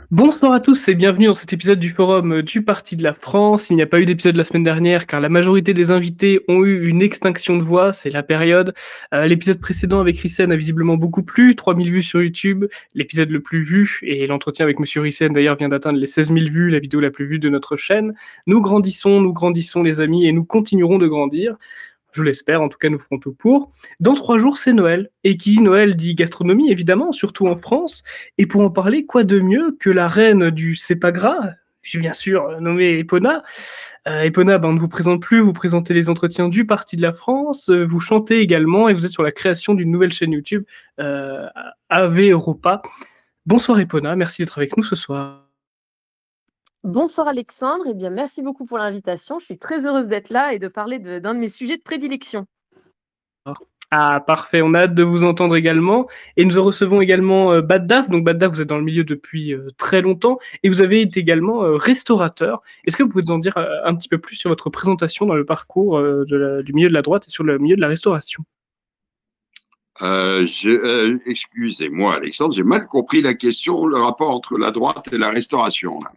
Bonsoir à tous et bienvenue dans cet épisode du forum du Parti de la France. Il n'y a pas eu d'épisode la semaine dernière car la majorité des invités ont eu une extinction de voix, c'est la période. L'épisode précédent avec Rissen a visiblement beaucoup plu, 3000 vues sur YouTube, l'épisode le plus vu, et l'entretien avec Monsieur Rissen d'ailleurs vient d'atteindre les 16 000 vues, la vidéo la plus vue de notre chaîne. Nous grandissons les amis et nous continuerons de grandir. Je l'espère, en tout cas nous ferons tout pour. Dans 3 jours, c'est Noël. Et qui dit Noël dit gastronomie, évidemment, surtout en France. Et pour en parler, quoi de mieux que la reine du C'est pas gras, je suis bien sûr nommée Epona. Epona, on ne vous présente plus, vous présentez les entretiens du Parti de la France, vous chantez également et vous êtes sur la création d'une nouvelle chaîne YouTube, Ave Europa. Bonsoir Epona, merci d'être avec nous ce soir. Bonsoir Alexandre, eh bien merci beaucoup pour l'invitation. Je suis très heureuse d'être là et de parler d'un de mes sujets de prédilection. Ah, parfait, on a hâte de vous entendre également. Et nous recevons également Bad Daf. Donc, Bad Daf, vous êtes dans le milieu depuis très longtemps et vous avez été également restaurateur. Est-ce que vous pouvez nous en dire un petit peu plus sur votre présentation dans le parcours du milieu de la droite et sur le milieu de la restauration? Excusez-moi, Alexandre, j'ai mal compris la question, le rapport entre la droite et la restauration. Là.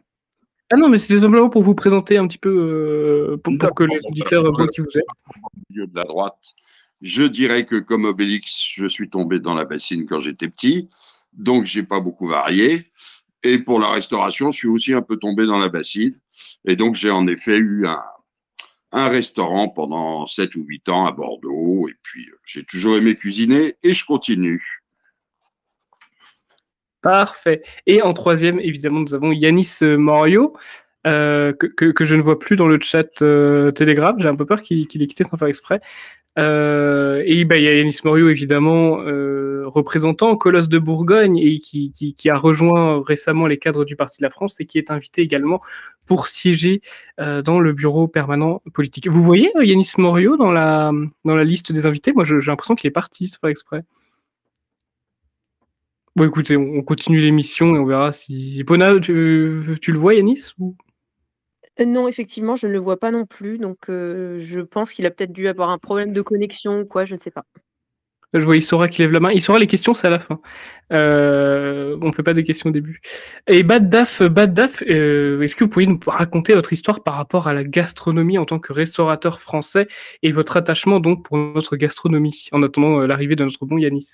Ah non, mais c'est simplement pour vous présenter un petit peu, pour que les D'accord. auditeurs voient qui vous êtes. Au milieu de la droite, je dirais que comme Obélix, je suis tombé dans la bassine quand j'étais petit, donc j'ai pas beaucoup varié. Et pour la restauration, je suis aussi un peu tombé dans la bassine. Et donc j'ai en effet eu un restaurant pendant 7 ou 8 ans à Bordeaux. Et puis j'ai toujours aimé cuisiner et je continue. Parfait. Et en troisième, évidemment, nous avons Yanis Morio, que je ne vois plus dans le chat Telegram. J'ai un peu peur qu'il ait quitté sans faire exprès. Et il y a Yanis Morio, évidemment, représentant Colosse de Bourgogne et qui a rejoint récemment les cadres du Parti de la France et qui est invité également pour siéger dans le bureau permanent politique. Vous voyez Yanis Morio dans la liste des invités? Moi, j'ai l'impression qu'il est parti, c'est pas exprès. Bon, écoutez, on continue l'émission et on verra si... Pona, tu le vois, Yanis ou... Non, effectivement, je ne le vois pas non plus, donc je pense qu'il a peut-être dû avoir un problème de connexion ou quoi, je ne sais pas. Je vois Isora qui lève la main. Isora, les questions, c'est à la fin. On fait pas des questions au début. Et Bad Daf, est-ce que vous pourriez nous raconter votre histoire par rapport à la gastronomie en tant que restaurateur français et votre attachement donc pour notre gastronomie, en attendant l'arrivée de notre bon Yanis?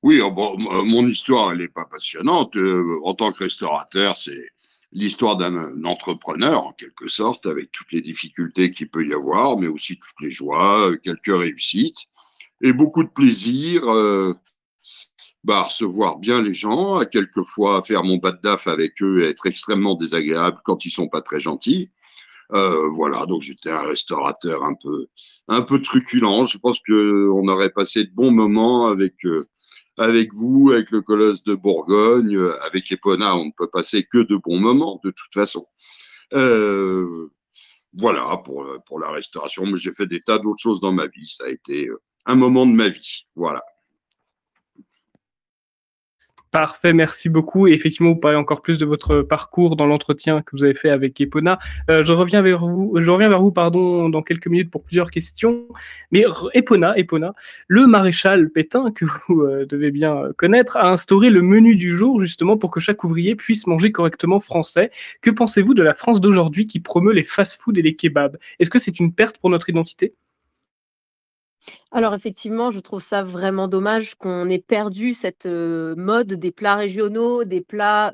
Oui, bon, mon histoire, elle n'est pas passionnante. En tant que restaurateur, c'est l'histoire d'un entrepreneur, en quelque sorte, avec toutes les difficultés qu'il peut y avoir, mais aussi toutes les joies, quelques réussites, et beaucoup de plaisir à recevoir bien les gens, à quelquefois faire mon bad daf avec eux et être extrêmement désagréable quand ils sont pas très gentils. Voilà, donc j'étais un restaurateur un peu truculent. Je pense qu'on aurait passé de bons moments avec vous, avec le Colosse de Bourgogne, avec Epona, on ne peut passer que de bons moments, de toute façon. Euh, voilà, pour la restauration. Mais j'ai fait des tas d'autres choses dans ma vie. Ça a été un moment de ma vie. Voilà. Parfait, merci beaucoup. Et effectivement, vous parlez encore plus de votre parcours dans l'entretien que vous avez fait avec Epona. Je reviens vers vous, pardon, dans quelques minutes pour plusieurs questions. Mais Epona, le maréchal Pétain, que vous devez bien connaître, a instauré le menu du jour justement pour que chaque ouvrier puisse manger correctement français. Que pensez-vous de la France d'aujourd'hui qui promeut les fast-foods et les kebabs? Est-ce que c'est une perte pour notre identité? Alors effectivement, je trouve ça vraiment dommage qu'on ait perdu cette, mode des plats régionaux, des plats,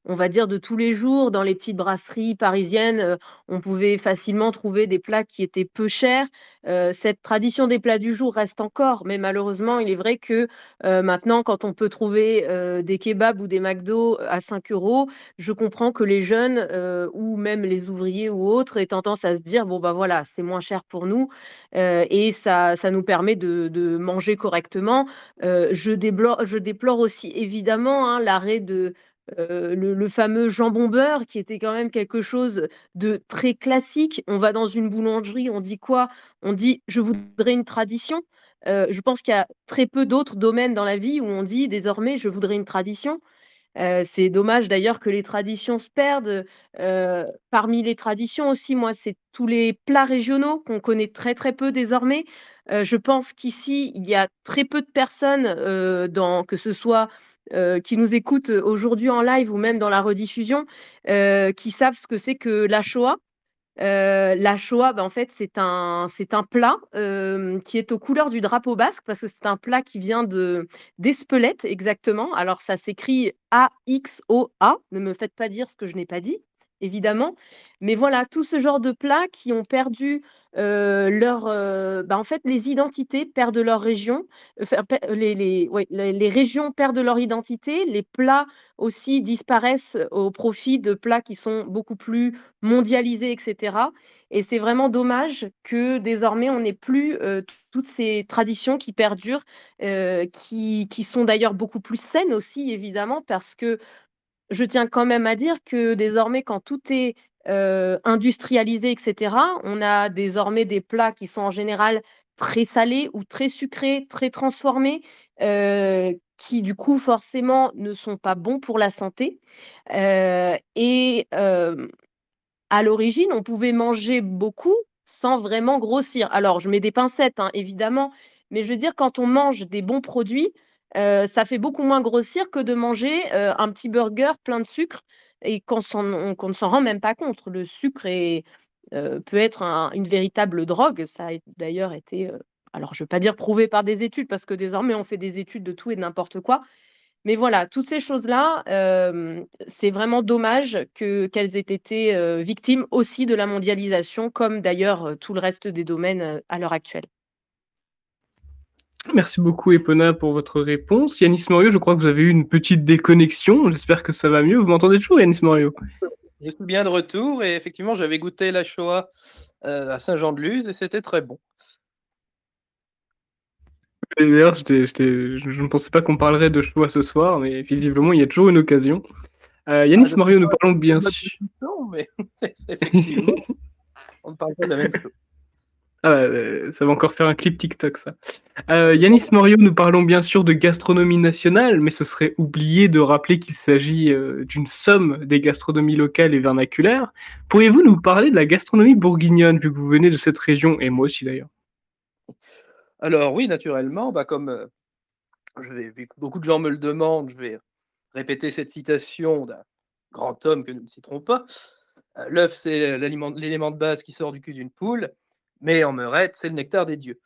on va dire de tous les jours. Dans les petites brasseries parisiennes, on pouvait facilement trouver des plats qui étaient peu chers. Cette tradition des plats du jour reste encore, mais malheureusement, il est vrai que, maintenant quand on peut trouver, des kebabs ou des McDo à 5 €, je comprends que les jeunes, ou même les ouvriers ou autres aient tendance à se dire: «Bon, bah, voilà, c'est moins cher pour nous». Et ça nous permet de manger correctement. Je déplore aussi évidemment, hein, l'arrêt de, le fameux jambon beurre qui était quand même quelque chose de très classique. On va dans une boulangerie, on dit quoi? On dit: «Je voudrais une tradition». Je pense qu'il y a très peu d'autres domaines dans la vie où on dit désormais: «Je voudrais une tradition». C'est dommage d'ailleurs que les traditions se perdent. Parmi les traditions aussi, moi, c'est tous les plats régionaux qu'on connaît très, très peu désormais. Je pense qu'ici, il y a très peu de personnes, dans que ce soit qui nous écoutent aujourd'hui en live ou même dans la rediffusion, qui savent ce que c'est que la Shoah. La Shoah, en fait, c'est un plat, qui est aux couleurs du drapeau basque parce que c'est un plat qui vient d'Espelette exactement. Alors ça s'écrit AXOA, ne me faites pas dire ce que je n'ai pas dit, évidemment. Mais voilà, tout ce genre de plats qui ont perdu, en fait, les identités perdent leur région, enfin pe les régions perdent leur identité, les plats aussi disparaissent au profit de plats qui sont beaucoup plus mondialisés et cetera, et c'est vraiment dommage que désormais on n'ait plus, toutes ces traditions qui perdurent, qui sont d'ailleurs beaucoup plus saines aussi évidemment parce que je tiens quand même à dire que désormais quand tout est, industrialisé et cetera, on a désormais des plats qui sont en général très salés ou très sucrés, très transformés, qui du coup forcément ne sont pas bons pour la santé, et à l'origine, on pouvait manger beaucoup sans vraiment grossir. Alors, je mets des pincettes, hein, évidemment, mais je veux dire quand on mange des bons produits, ça fait beaucoup moins grossir que de manger, un petit burger plein de sucre et qu'on ne s'en rend même pas compte. Le sucre peut être une véritable drogue. Ça a d'ailleurs été, alors je ne veux pas dire prouvé par des études parce que désormais on fait des études de tout et de n'importe quoi, mais voilà, toutes ces choses-là, c'est vraiment dommage qu'elles aient été, victimes aussi de la mondialisation, comme d'ailleurs, tout le reste des domaines, à l'heure actuelle. Merci beaucoup, Epona, pour votre réponse. Yanis Morio, je crois que vous avez eu une petite déconnexion. J'espère que ça va mieux. Vous m'entendez toujours, Yanis Morio? Je suis bien de retour et effectivement, j'avais goûté la Shoah à Saint-Jean-de-Luz et c'était très bon. Et d'ailleurs, je ne pensais pas qu'on parlerait de choix ce soir, mais visiblement, il y a toujours une occasion. Yanis Morio, nous parlons bien sûr. Mais effectivement, on ne parle pas de la même chose. Ça va encore faire un clip TikTok, ça. Yanis Morio, nous parlons bien sûr de gastronomie nationale, mais ce serait oublier de rappeler qu'il s'agit d'une somme des gastronomies locales et vernaculaires. Pourriez-vous nous parler de la gastronomie bourguignonne, vu que vous venez de cette région, et moi aussi d'ailleurs? Alors oui, naturellement, comme vu que beaucoup de gens me le demandent, je vais répéter cette citation d'un grand homme que nous ne citerons pas. L'œuf, c'est l'élément de base qui sort du cul d'une poule, mais en meurette, c'est le nectar des dieux.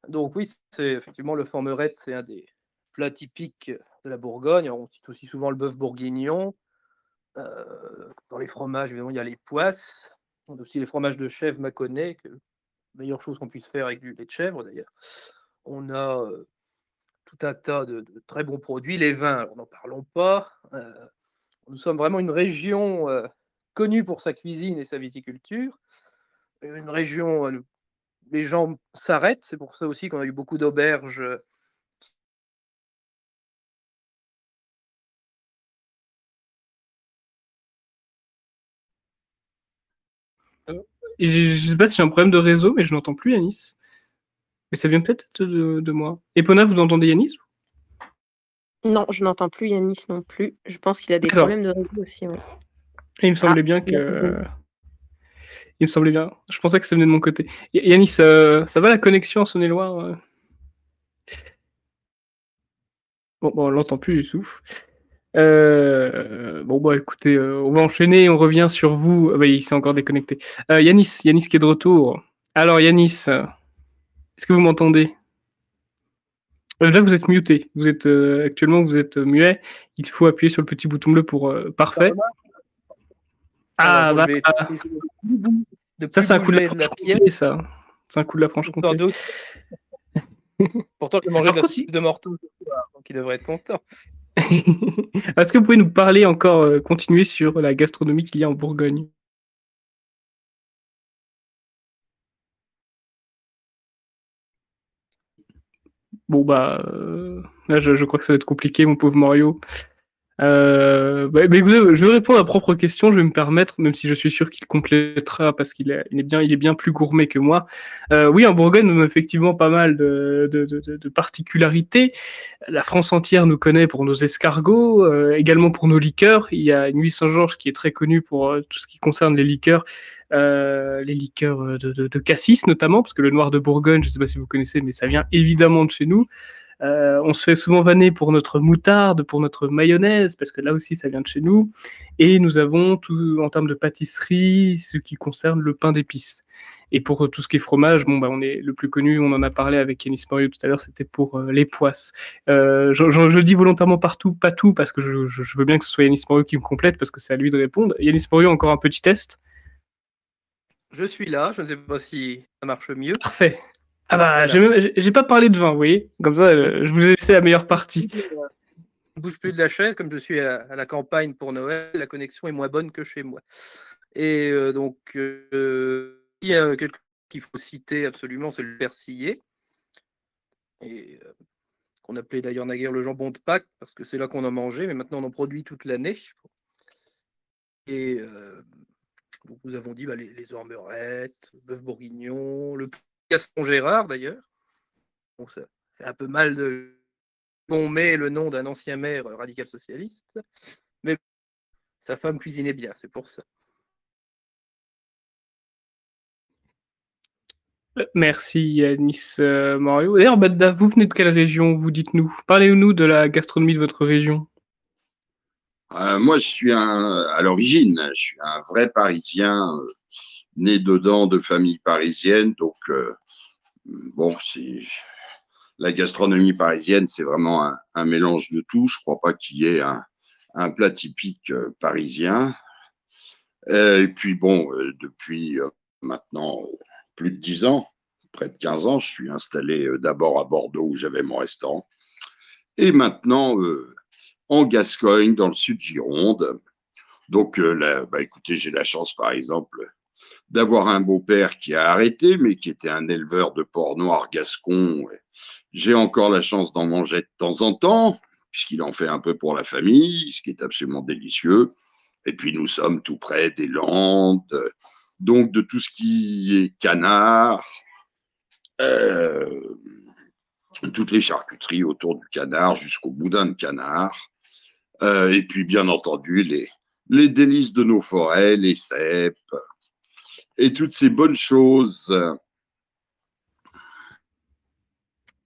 Donc oui, c'est effectivement le en meurette, c'est un des plats typiques de la Bourgogne. On cite aussi souvent le bœuf bourguignon. Dans les fromages, évidemment, il y a les poisses. On a aussi les fromages de chèvre mâconnais, que meilleure chose qu'on puisse faire avec du lait de chèvre d'ailleurs. On a tout un tas de très bons produits. Les vins, alors n'en parlons pas. Nous sommes vraiment une région connue pour sa cuisine et sa viticulture. Une région, les gens s'arrêtent. C'est pour ça aussi qu'on a eu beaucoup d'auberges. Et je ne sais pas si j'ai un problème de réseau, mais je n'entends plus Yanis. Mais ça vient peut-être de moi. Epona, vous entendez Yanis? Non, je n'entends plus Yanis non plus. Je pense qu'il a des D'accord. problèmes de réseau aussi, ouais. Et il me semblait bien que... Il me semblait bien. Je pensais que ça venait de mon côté. Yanis, ça va la connexion en Saône-et-Loire? Bon, on l'entend plus du tout. Écoutez, on va enchaîner, on revient sur vous. Ah, il s'est encore déconnecté. Yanis qui est de retour. Alors Yanis, est-ce que vous m'entendez? Déjà, vous êtes muté. Vous êtes actuellement, vous êtes muet. Il faut appuyer sur le petit bouton bleu pour parfait. Ça, c'est un coup de la Franche-Comté, ça. C'est un coup de la Franche-Comté. Pourtant, je vais manger de la saucisse de Morteau ce soir, donc il devrait être content. Est-ce que vous pouvez nous parler encore, continuer sur la gastronomie qu'il y a en Bourgogne? Bon, là, je crois que ça va être compliqué, mon pauvre Mario. Écoutez, je vais répondre à ma propre question, je vais me permettre, même si je suis sûr qu'il complétera parce qu'il est bien plus gourmet que moi. Oui, en Bourgogne, on a effectivement pas mal de particularités. La France entière nous connaît pour nos escargots, également pour nos liqueurs. Il y a une huile Saint-Georges qui est très connue pour tout ce qui concerne les liqueurs de cassis notamment, parce que le noir de Bourgogne, je ne sais pas si vous connaissez, mais ça vient évidemment de chez nous. On se fait souvent vanner pour notre moutarde, pour notre mayonnaise, parce que là aussi ça vient de chez nous. Et nous avons tout en termes de pâtisserie, ce qui concerne le pain d'épices. Et pour tout ce qui est fromage, bon, bah, on est le plus connu, on en a parlé avec Yanis Morio tout à l'heure, c'était pour les poisses. Je dis volontairement partout, pas tout, parce que je veux bien que ce soit Yanis Morio qui me complète, parce que c'est à lui de répondre. Yanis Morio, encore un petit test. Je suis là, je ne sais pas si ça marche mieux. Parfait. Ah bah, voilà. J'ai pas parlé de vin, vous voyez. Comme ça, je vous ai laissé la meilleure partie. Je ne bouge plus de la chaise, comme je suis à la campagne pour Noël, la connexion est moins bonne que chez moi. Et donc, il y a quelque chose qu'il faut citer absolument, c'est le persillé. Et qu'on appelait d'ailleurs naguère le jambon de Pâques, parce que c'est là qu'on en mangeait, mais maintenant on en produit toute l'année. Et donc nous avons dit les ormerettes, le bœuf bourguignon, le Gaston Gérard d'ailleurs. Bon, ça fait un peu mal de on met le nom d'un ancien maire radical socialiste, mais sa femme cuisinait bien, c'est pour ça. Merci Yanis Morio. D'ailleurs, Badda, vous venez de quelle région, vous dites-nous? Parlez-nous de la gastronomie de votre région. Moi, je suis à l'origine, je suis un vrai Parisien, né dedans de famille parisienne. Donc, bon, la gastronomie parisienne, c'est vraiment un mélange de tout. Je ne crois pas qu'il y ait un plat typique parisien. Et puis, bon, depuis maintenant plus de 10 ans, près de 15 ans, je suis installé d'abord à Bordeaux où j'avais mon restaurant. Et maintenant, en Gascogne, dans le sud Gironde. Donc, là, bah, écoutez, j'ai la chance, par exemple, d'avoir un beau-père qui a arrêté, mais qui était un éleveur de porc noir gascon. J'ai encore la chance d'en manger de temps en temps, puisqu'il en fait un peu pour la famille, ce qui est absolument délicieux. Et puis, nous sommes tout près des Landes, donc de tout ce qui est canard, toutes les charcuteries autour du canard, jusqu'au boudin de canard. Et puis, bien entendu, les délices de nos forêts, les cèpes, et toutes ces bonnes choses.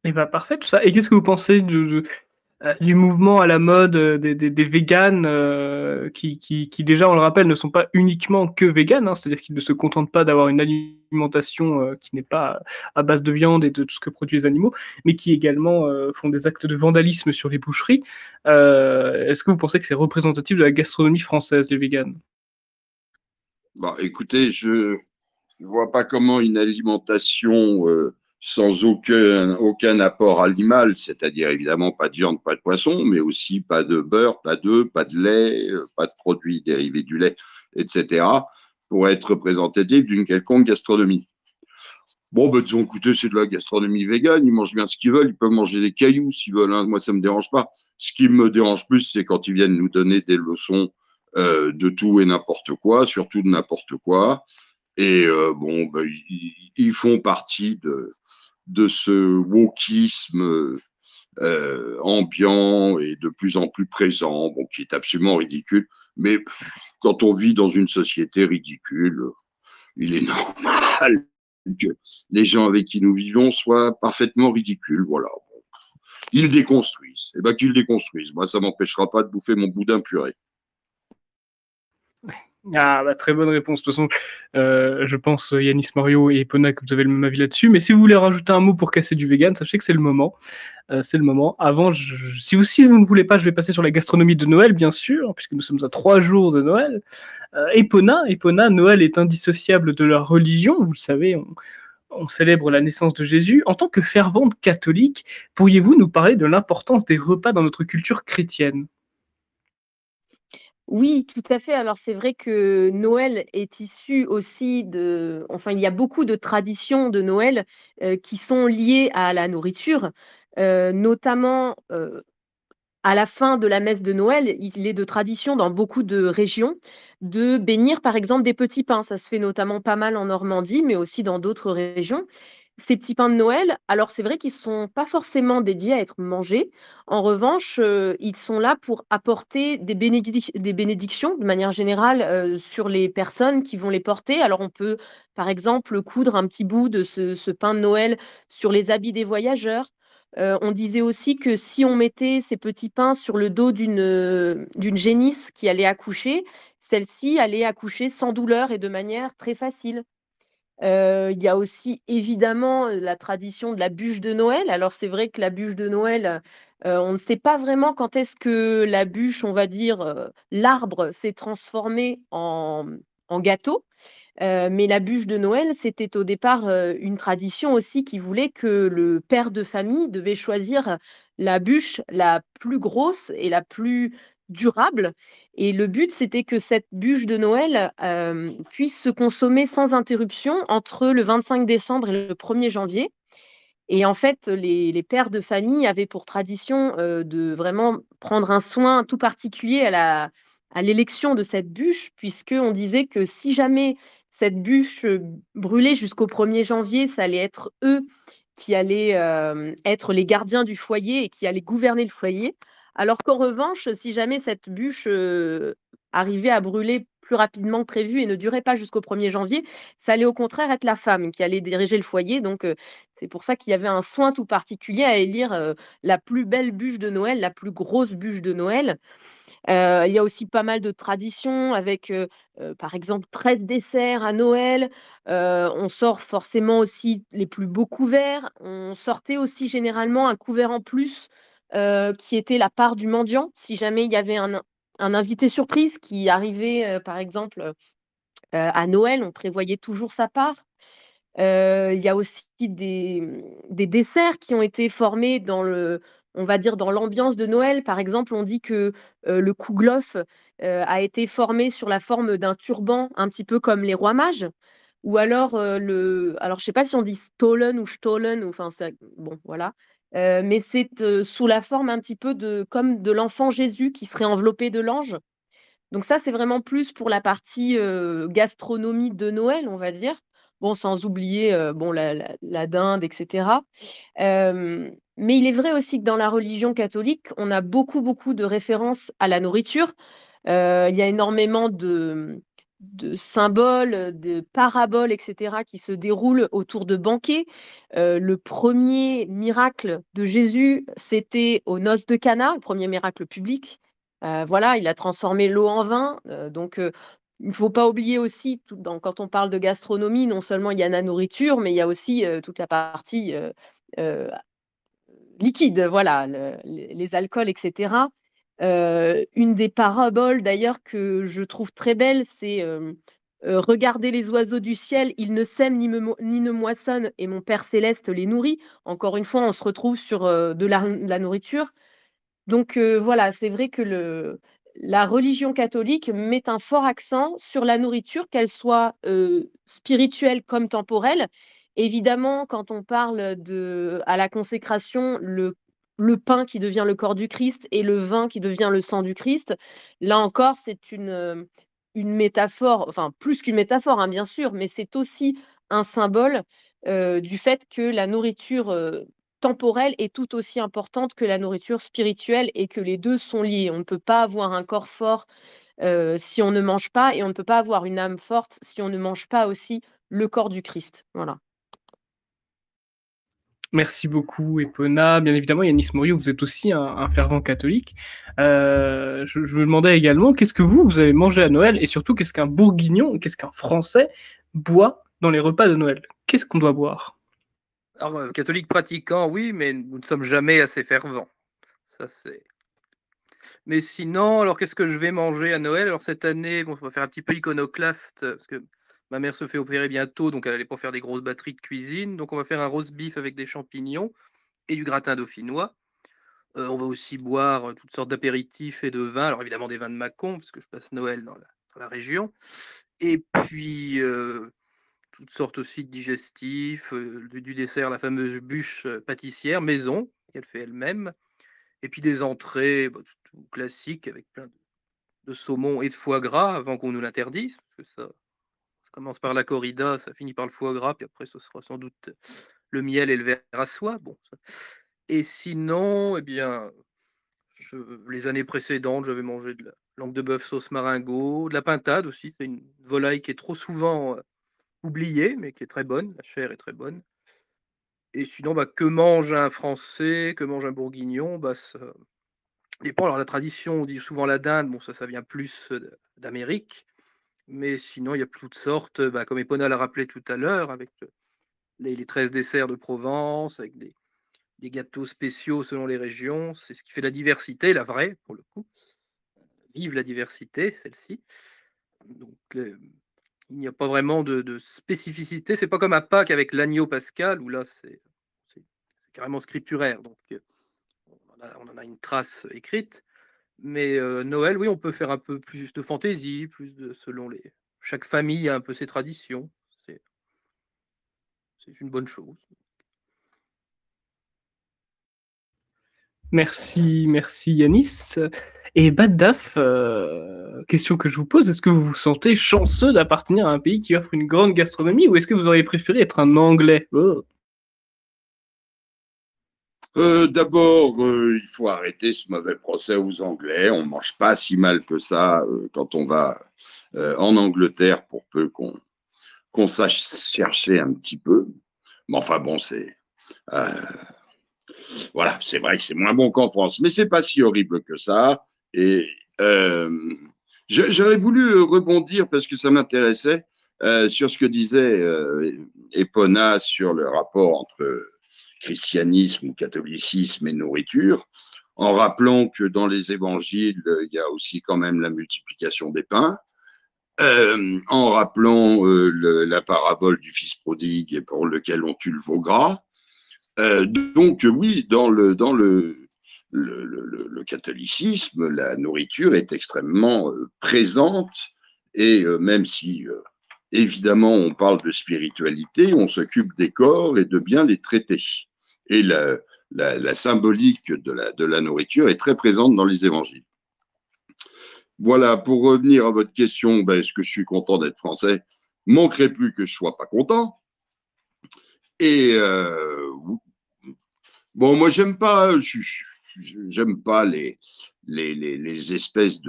Et bah parfait tout ça. Et qu'est-ce que vous pensez du mouvement à la mode des véganes qui déjà, on le rappelle, ne sont pas uniquement que véganes, hein, c'est-à-dire qu'ils ne se contentent pas d'avoir une alimentation qui n'est pas à base de viande et de tout ce que produisent les animaux, mais qui également font des actes de vandalisme sur les boucheries. Est-ce que vous pensez que c'est représentatif de la gastronomie française, les véganes? Bon, écoutez, je ne vois pas comment une alimentation sans aucun apport animal, c'est-à-dire évidemment pas de viande, pas de poisson, mais aussi pas de beurre, pas d'œufs, pas de lait, pas de produits dérivés du lait, etc., pour être représentatif d'une quelconque gastronomie. Bon, ben, disons, écoutez, c'est de la gastronomie végane, ils mangent bien ce qu'ils veulent, ils peuvent manger des cailloux s'ils veulent, hein. Moi, ça ne me dérange pas. Ce qui me dérange plus, c'est quand ils viennent nous donner des leçons de tout et n'importe quoi, surtout de n'importe quoi. Et bon, ben, ils font partie de ce wokisme ambiant et de plus en plus présent, bon, qui est absolument ridicule. Mais quand on vit dans une société ridicule, il est normal que les gens avec qui nous vivons soient parfaitement ridicules. Voilà. Ils déconstruisent. Et bien qu'ils déconstruisent. Moi, ça ne m'empêchera pas de bouffer mon boudin puré. Ah, bah, très bonne réponse. De toute façon, je pense, Yanis Morio et Epona, que vous avez le même avis là-dessus. Mais si vous voulez rajouter un mot pour casser du vegan, sachez que c'est le moment. C'est le moment. Avant, si vous ne voulez pas, je vais passer sur la gastronomie de Noël, bien sûr, puisque nous sommes à 3 jours de Noël. Epona, Noël est indissociable de leur religion. Vous le savez, on célèbre la naissance de Jésus. En tant que fervente catholique, pourriez-vous nous parler de l'importance des repas dans notre culture chrétienne? Oui, tout à fait. Alors c'est vrai que Noël est issu aussi enfin il y a beaucoup de traditions de Noël, qui sont liées à la nourriture, notamment, à la fin de la messe de Noël, il est de tradition dans beaucoup de régions de bénir par exemple des petits pains. Ça se fait notamment pas mal en Normandie, mais aussi dans d'autres régions. Ces petits pains de Noël, alors c'est vrai qu'ils ne sont pas forcément dédiés à être mangés. En revanche, ils sont là pour apporter des bénédictions de manière générale, sur les personnes qui vont les porter. Alors on peut, par exemple, coudre un petit bout de ce pain de Noël sur les habits des voyageurs. On disait aussi que si on mettait ces petits pains sur le dos d'une génisse qui allait accoucher, celle-ci allait accoucher sans douleur et de manière très facile. Il y a aussi évidemment, la tradition de la bûche de Noël. Alors c'est vrai que la bûche de Noël, on ne sait pas vraiment quand est-ce que la bûche, on va dire, l'arbre s'est transformé en gâteau. Mais la bûche de Noël, c'était au départ, une tradition aussi qui voulait que le père de famille devait choisir la bûche la plus grosse et la plus durable et le but, c'était que cette bûche de Noël, puisse se consommer sans interruption entre le 25 décembre et le 1er janvier et en fait, les pères de famille avaient pour tradition, de vraiment prendre un soin tout particulier à l'élection de cette bûche, puisqu'on disait que si jamais cette bûche, brûlait jusqu'au 1er janvier, ça allait être eux qui allaient, être les gardiens du foyer et qui allaient gouverner le foyer. Alors qu'en revanche, si jamais cette bûche, arrivait à brûler plus rapidement que prévu et ne durait pas jusqu'au 1er janvier, ça allait au contraire être la femme qui allait diriger le foyer donc c'est pour ça qu'il y avait un soin tout particulier à élire, la plus belle bûche de Noël, la plus grosse bûche de Noël. Il y a aussi pas mal de traditions avec, par exemple 13 desserts à Noël. On sort forcément aussi les plus beaux couverts. On sortait aussi généralement un couvert en plus, qui était la part du mendiant. Si jamais il y avait un invité surprise qui arrivait, par exemple, à Noël, on prévoyait toujours sa part. Il y a aussi des desserts qui ont été formés dans on va dire dans l'ambiance de Noël. Par exemple, on dit que, le kouglof, a été formé sur la forme d'un turban, un petit peu comme les rois mages ou alors, alors je sais pas si on dit stollen ou stollen ou enfin ça bon voilà, mais c'est, sous la forme un petit peu de comme de l'enfant Jésus qui serait enveloppé de l'ange. Donc ça, c'est vraiment plus pour la partie, gastronomie de Noël, on va dire. Bon, sans oublier, bon la dinde et cetera. Mais il est vrai aussi que dans la religion catholique, on a beaucoup, beaucoup de références à la nourriture. Il y a énormément de symboles, de paraboles et cetera qui se déroulent autour de banquets. Le premier miracle de Jésus, c'était aux noces de Cana, le premier miracle public. Voilà, il a transformé l'eau en vin, donc il ne faut pas oublier aussi quand on parle de gastronomie, non seulement il y a la nourriture, mais il y a aussi, toute la partie, heu, liquide, voilà, les alcools et cetera. Une des paraboles d'ailleurs que je trouve très belle, c'est, «Regardez les oiseaux du ciel, ils ne sèment ni ne moissonnent et mon Père céleste les nourrit». Encore une fois, on se retrouve sur, de la nourriture. Donc voilà, c'est vrai que la religion catholique met un fort accent sur la nourriture, qu'elle soit, spirituelle comme temporelle. Évidemment, quand on parle à la consécration, le pain qui devient le corps du Christ et le vin qui devient le sang du Christ, là encore, c'est une métaphore, enfin plus qu'une métaphore, hein, bien sûr, mais c'est aussi un symbole, du fait que la nourriture, temporelle est tout aussi importante que la nourriture spirituelle et que les 2 sont liés. On ne peut pas avoir un corps fort, si on ne mange pas et on ne peut pas avoir une âme forte si on ne mange pas aussi le corps du Christ. Voilà. Merci beaucoup, Epona. Bien évidemment, Yanis Morio, vous êtes aussi un fervent catholique. Je me demandais également, qu'est-ce que vous avez mangé à Noël et surtout, qu'est-ce qu'un Bourguignon, qu'est-ce qu'un Français boit dans les repas de Noël? Qu'est-ce qu'on doit boire? Alors, catholique pratiquant, oui, mais nous ne sommes jamais assez fervents. Ça, c'est. Mais sinon, alors qu'est-ce que je vais manger à Noël? Alors cette année, bon, ça va faire un petit peu iconoclaste, parce que ma mère se fait opérer bientôt, donc elle allait pas faire des grosses batteries de cuisine. Donc on va faire un roast beef avec des champignons et du gratin dauphinois. On va aussi boire toutes sortes d'apéritifs et de vins. Alors évidemment des vins de Mâcon, parce que je passe Noël dans la région. Et puis toutes sortes aussi de digestifs, du dessert, la fameuse bûche pâtissière maison, qu'elle fait elle-même. Et puis des entrées bah, tout classiques avec plein de saumon et de foie gras avant qu'on nous l'interdise. Parce que ça commence par la corrida, ça finit par le foie gras, puis après ce sera sans doute le miel et le verre à soie. Bon, et sinon, eh bien, les années précédentes, j'avais mangé de la langue de bœuf sauce maringot, de la pintade aussi, c'est une volaille qui est trop souvent oubliée, mais qui est très bonne, la chair est très bonne. Et sinon, que mange un Français, que mange un Bourguignon, ça dépend. Alors la tradition, on dit souvent la dinde, bon ça vient plus d'Amérique, mais sinon il y a toutes sortes, comme Epona l'a rappelé tout à l'heure, avec les 13 desserts de Provence, avec des gâteaux spéciaux selon les régions. C'est ce qui fait la diversité, la vraie, pour le coup. Vive la diversité, celle-ci. Donc, il n'y a pas vraiment de spécificité. C'est pas comme à Pâques avec l'agneau pascal, où là, c'est carrément scripturaire. Donc, on en a une trace écrite. Mais Noël, oui, on peut faire un peu plus de fantaisie, selon les. Chaque famille a un peu ses traditions. C'est une bonne chose. Merci Yanis. Et Baddaf, question que je vous pose, est-ce que vous vous sentez chanceux d'appartenir à un pays qui offre une grande gastronomie ou est-ce que vous auriez préféré être un Anglais? D'abord, il faut arrêter ce mauvais procès aux Anglais. On ne mange pas si mal que ça quand on va en Angleterre, pour peu qu'on sache chercher un petit peu. Mais enfin bon, voilà, c'est vrai que c'est moins bon qu'en France, mais c'est pas si horrible que ça. Et j'aurais voulu rebondir parce que ça m'intéressait sur ce que disait Epona sur le rapport entre christianisme ou catholicisme et nourriture, en rappelant que dans les évangiles, il y a aussi quand même la multiplication des pains. En rappelant la parabole du fils prodigue pour lequel on tue le veau gras. Donc oui, dans le catholicisme, la nourriture est extrêmement présente et même si évidemment on parle de spiritualité, on s'occupe des corps et de bien les traiter. Et la symbolique de la nourriture est très présente dans les évangiles. Voilà, pour revenir à votre question, est-ce que je suis content d'être français? Manquerait plus que je sois pas content. Et bon, moi, j'aime pas les espèces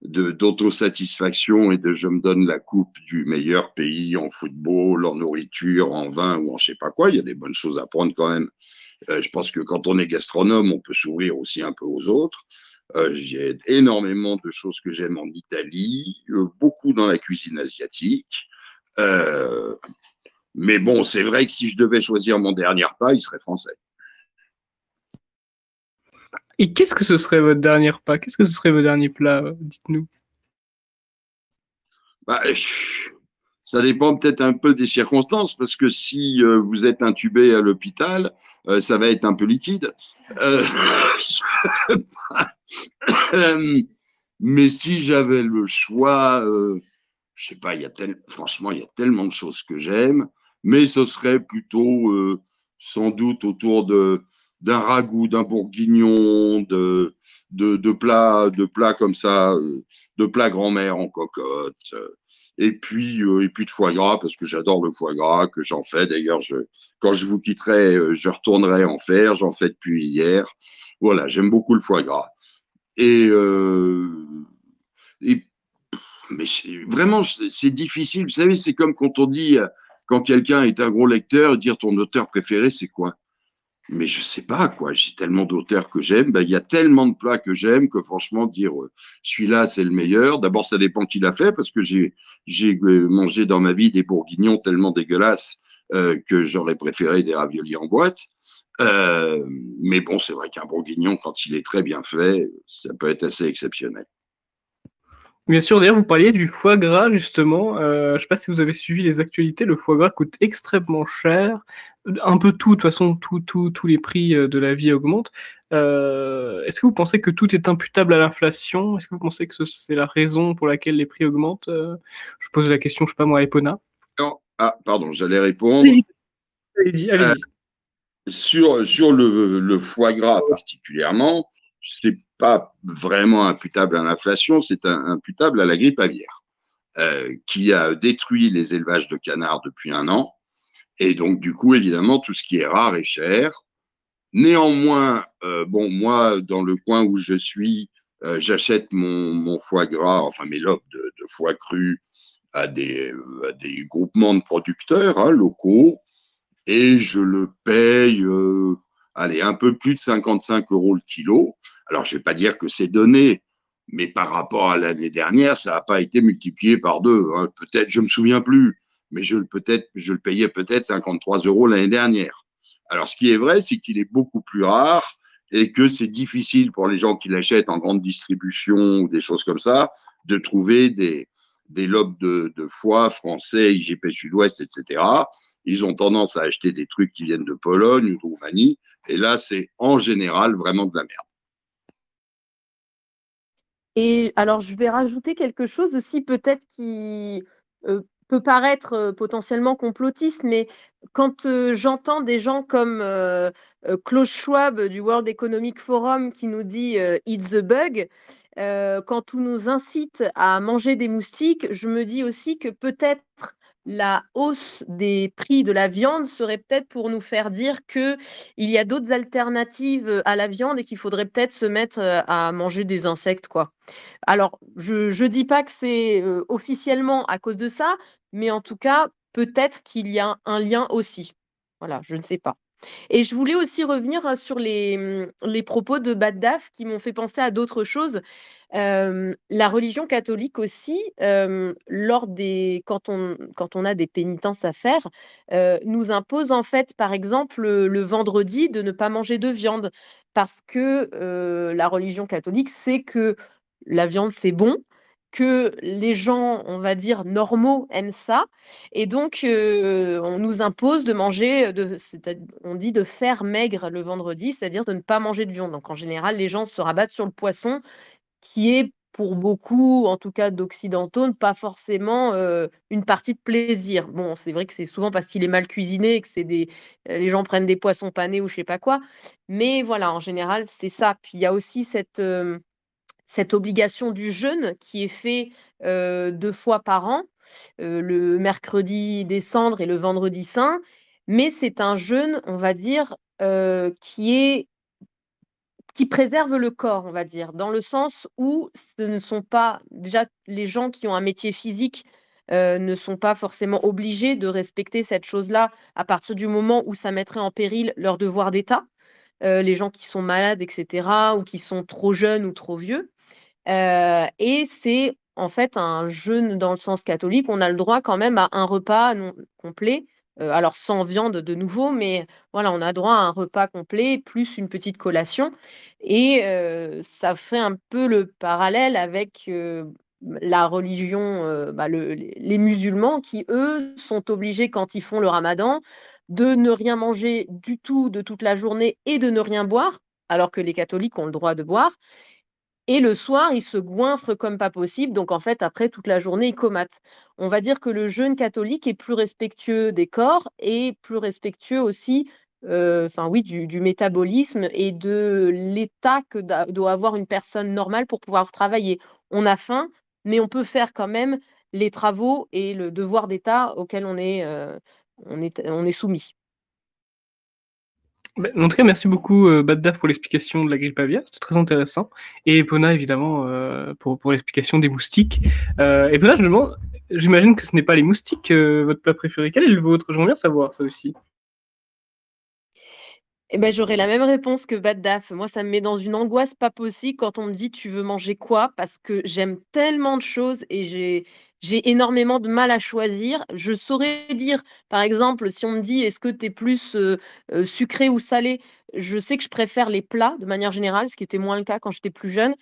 d'autosatisfaction et de je me donne la coupe du meilleur pays en football, en nourriture, en vin ou en je sais pas quoi. Il y a des bonnes choses à prendre quand même. Je pense que quand on est gastronome, on peut s'ouvrir aussi un peu aux autres. J'ai énormément de choses que j'aime en Italie, beaucoup dans la cuisine asiatique. Mais bon, c'est vrai que si je devais choisir mon dernier repas, il serait français. Et qu'est-ce que ce serait votre dernier repas? Qu'est-ce que ce serait votre dernier plat? Dites-nous. Ça dépend peut-être un peu des circonstances, parce que si vous êtes intubé à l'hôpital, ça va être un peu liquide. Mais si j'avais le choix, je sais pas, franchement, il y a tellement de choses que j'aime, mais ce serait plutôt sans doute autour d'un ragoût, d'un bourguignon, de plats comme ça, de plats grand-mère en cocotte, et puis de foie gras, parce que j'adore le foie gras, que j'en fais. D'ailleurs, quand je vous quitterai, je retournerai en faire, j'en fais depuis hier. Voilà, j'aime beaucoup le foie gras. Et mais vraiment, c'est difficile. Vous savez, c'est comme quand on dit, quand quelqu'un est un gros lecteur, dire ton auteur préféré, c'est quoi? Mais je sais pas, quoi. J'ai tellement d'auteurs que j'aime. Il y a tellement de plats que j'aime que franchement, dire celui-là, c'est le meilleur. D'abord, ça dépend qui l'a fait, parce que j'ai mangé dans ma vie des bourguignons tellement dégueulasses que j'aurais préféré des raviolis en boîte. Mais bon, c'est vrai qu'un bourguignon, quand il est très bien fait, ça peut être assez exceptionnel. Bien sûr, d'ailleurs, vous parliez du foie gras, justement. Je ne sais pas si vous avez suivi les actualités, le foie gras coûte extrêmement cher. Un peu tout, de toute façon, tous les prix de la vie augmentent. Est-ce que vous pensez que tout est imputable à l'inflation? Est-ce que vous pensez que c'est la raison pour laquelle les prix augmentent? Je pose la question, je ne sais pas moi, à Epona. Pardon, j'allais répondre. Allez-y. Sur le foie gras particulièrement, c'est pas vraiment imputable à l'inflation, c'est imputable à la grippe aviaire, qui a détruit les élevages de canards depuis 1 an. Et donc, du coup, évidemment, tout ce qui est rare est cher. Néanmoins, moi, dans le coin où je suis, j'achète mon foie gras, enfin mes lobes de foie cru à des groupements de producteurs locaux. et je le paye, allez, un peu plus de 55 € le kilo. Alors, je ne vais pas dire que c'est donné, mais par rapport à l'année dernière, ça n'a pas été multiplié par 2. Hein. Peut-être, je ne me souviens plus, mais je le payais peut-être 53 € l'année dernière. Alors, ce qui est vrai, c'est qu'il est beaucoup plus rare et que c'est difficile pour les gens qui l'achètent en grande distribution ou des choses comme ça de trouver des lobes de foie français, IGP Sud-Ouest, etc. Ils ont tendance à acheter des trucs qui viennent de Pologne ou de Roumanie. Et là, c'est en général vraiment de la merde. Et alors, je vais rajouter quelque chose aussi, peut-être qui peut paraître potentiellement complotiste, mais quand j'entends des gens comme Klaus Schwab du World Economic Forum qui nous dit It's the bug, quand on nous incite à manger des moustiques, je me dis aussi que peut-être la hausse des prix de la viande serait peut-être pour nous faire dire qu'il y a d'autres alternatives à la viande et qu'il faudrait peut-être se mettre à manger des insectes, quoi. Alors, je dis pas que c'est, officiellement à cause de ça, mais en tout cas, peut-être qu'il y a un lien aussi. Voilà, je ne sais pas. Et je voulais aussi revenir, sur les propos de Baddaf qui m'ont fait penser à d'autres choses. La religion catholique aussi, lors des quand on a des pénitences à faire, nous impose en fait, par exemple, le vendredi de ne pas manger de viande. Parce que, la religion catholique sait que la viande, c'est bon, que les gens, on va dire, normaux aiment ça et donc on nous impose de manger, on dit de faire maigre le vendredi, c'est-à-dire de ne pas manger de viande. Donc en général, les gens se rabattent sur le poisson qui est pour beaucoup, en tout cas d'occidentaux, pas forcément, une partie de plaisir. Bon, c'est vrai que c'est souvent parce qu'il est mal cuisiné et que c'est les gens prennent des poissons panés ou je sais pas quoi, mais voilà, en général, c'est ça. Puis il y a aussi cette obligation du jeûne qui est fait, 2 fois par an, le mercredi des cendres et le vendredi saint, mais c'est un jeûne, on va dire, qui préserve le corps, on va dire, dans le sens où ce ne sont pas déjà les gens qui ont un métier physique, ne sont pas forcément obligés de respecter cette chose-là à partir du moment où ça mettrait en péril leur devoir d'État. Les gens qui sont malades et cetera ou qui sont trop jeunes ou trop vieux. Et c'est en fait un jeûne dans le sens catholique. On a le droit quand même à un repas non complet, alors sans viande de nouveau, mais voilà, on a droit à un repas complet plus une petite collation et ça fait un peu le parallèle avec, la religion, bah, les musulmans qui, eux, sont obligés quand ils font le ramadan de ne rien manger du tout de toute la journée et de ne rien boire, alors que les catholiques ont le droit de boire et le soir, ils se goinfrent comme pas possible, donc en fait, après toute la journée, ils comatent. On va dire que le jeûne catholique est plus respectueux des corps et plus respectueux aussi, enfin oui, du métabolisme et de l'état que doit avoir une personne normale pour pouvoir travailler. On a faim, mais on peut faire quand même les travaux et le devoir d'état auquel on est soumis. Bah, en tout cas, merci beaucoup, Baddaf, pour l'explication de la grippe aviaire, c'était très intéressant. Et Epona, évidemment, pour l'explication des moustiques. Epona, je me demande, j'imagine que ce n'est pas les moustiques, votre plat préféré. Quel est le vôtre? J'aimerais bien savoir ça aussi. Eh ben, j'aurais la même réponse que Baddaf. Moi, ça me met dans une angoisse pas possible quand on me dit: «Tu veux manger quoi?» parce que j'aime tellement de choses et j'ai énormément de mal à choisir. Je saurais dire, par exemple, si on me dit: «Est-ce que tu es plus, sucré ou salé?» Je sais que je préfère les plats de manière générale, ce qui était moins le cas quand j'étais plus jeune.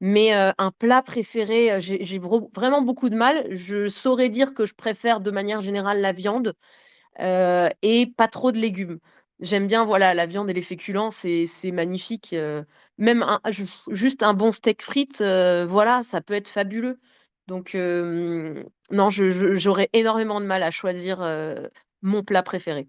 Mais, un plat préféré, j'ai vraiment beaucoup de mal. Je saurais dire que je préfère de manière générale la viande. Et pas trop de légumes. J'aime bien, voilà, la viande et les féculents, c'est magnifique, même juste un bon steak frites, voilà, ça peut être fabuleux. Donc non, j'aurais énormément de mal à choisir, mon plat préféré.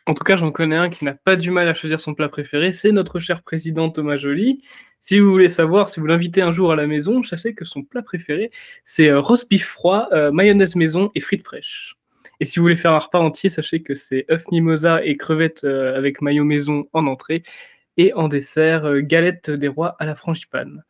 En tout cas, j'en connais un qui n'a pas du mal à choisir son plat préféré, c'est notre cher président Thomas Joly. Si vous voulez savoir, si vous l'invitez un jour à la maison, sachez que son plat préféré, c'est roast beef froid, mayonnaise maison et frites fraîches. Et si vous voulez faire un repas entier, sachez que c'est œuf mimosa et crevettes avec mayo maison en entrée, et en dessert, galette des rois à la frangipane.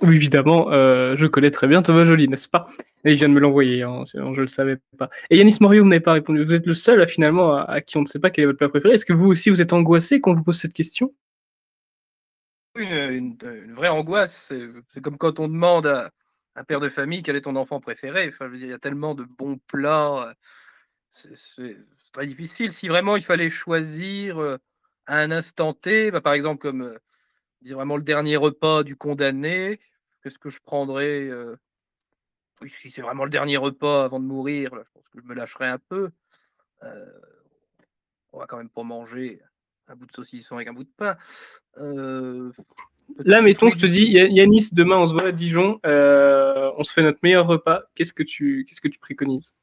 Oui, évidemment, je connais très bien Thomas Joly, n'est-ce pas? Et il vient de me l'envoyer, hein, je le savais pas. Et Yanis Morio, vous n'avez pas répondu. Vous êtes le seul, finalement, à qui on ne sait pas quel est votre plat préféré. Est-ce que vous aussi, vous êtes angoissé quand on vous pose cette question? Une vraie angoisse. C'est comme quand on demande à un père de famille quel est ton enfant préféré. Enfin, je veux dire, il y a tellement de bons plats. C'est très difficile. Si vraiment il fallait choisir à un instant T, bah, par exemple, comme dire vraiment le dernier repas du condamné, qu'est-ce que je prendrais oui, si c'est vraiment le dernier repas avant de mourir, là, je pense que je me lâcherais un peu. On va quand même pas manger un bout de saucisson avec un bout de pain. Là, Le mettons, je truc te dis, Yanis, demain, on se voit à Dijon, on se fait notre meilleur repas. Qu'est-ce que tu préconises?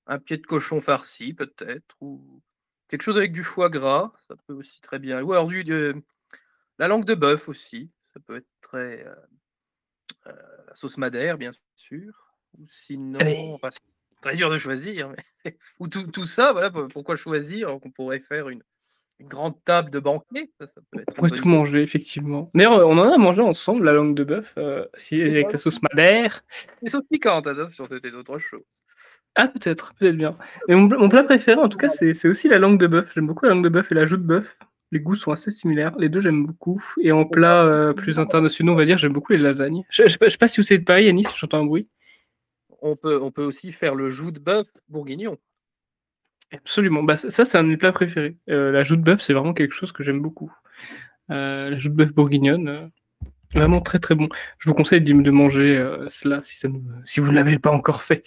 un pied de cochon farci peut-être, ou quelque chose avec du foie gras, ça peut aussi très bien. Ou alors la langue de bœuf aussi, ça peut être très la sauce madère bien sûr. Ou sinon, Allez. enfin, c'est très dur de choisir, mais ou tout ça, voilà, pourquoi choisir alors qu'on pourrait faire une grande table de banquet, ça peut On être une pourrait bonne tout idée. manger, effectivement. D'ailleurs, on en a mangé ensemble, la langue de bœuf, avec la sauce madère. Les sauces piquantes, attention, c'était autre chose. Ah, peut-être bien. Mais mon plat préféré, en tout cas, c'est aussi la langue de bœuf. J'aime beaucoup la langue de bœuf et la joue de bœuf. Les goûts sont assez similaires. Les deux, j'aime beaucoup. Et en plat plus internationaux, on va dire, j'aime beaucoup les lasagnes. Je sais pas si vous savez pareil, Yanis, j'entends un bruit. On peut aussi faire le joue de bœuf bourguignon. Absolument. Bah, ça, c'est un de mes plats préférés. La joue de bœuf, c'est vraiment quelque chose que j'aime beaucoup. La joue de bœuf bourguignonne, vraiment très très bon. Je vous conseille de manger cela si vous ne l'avez pas encore fait.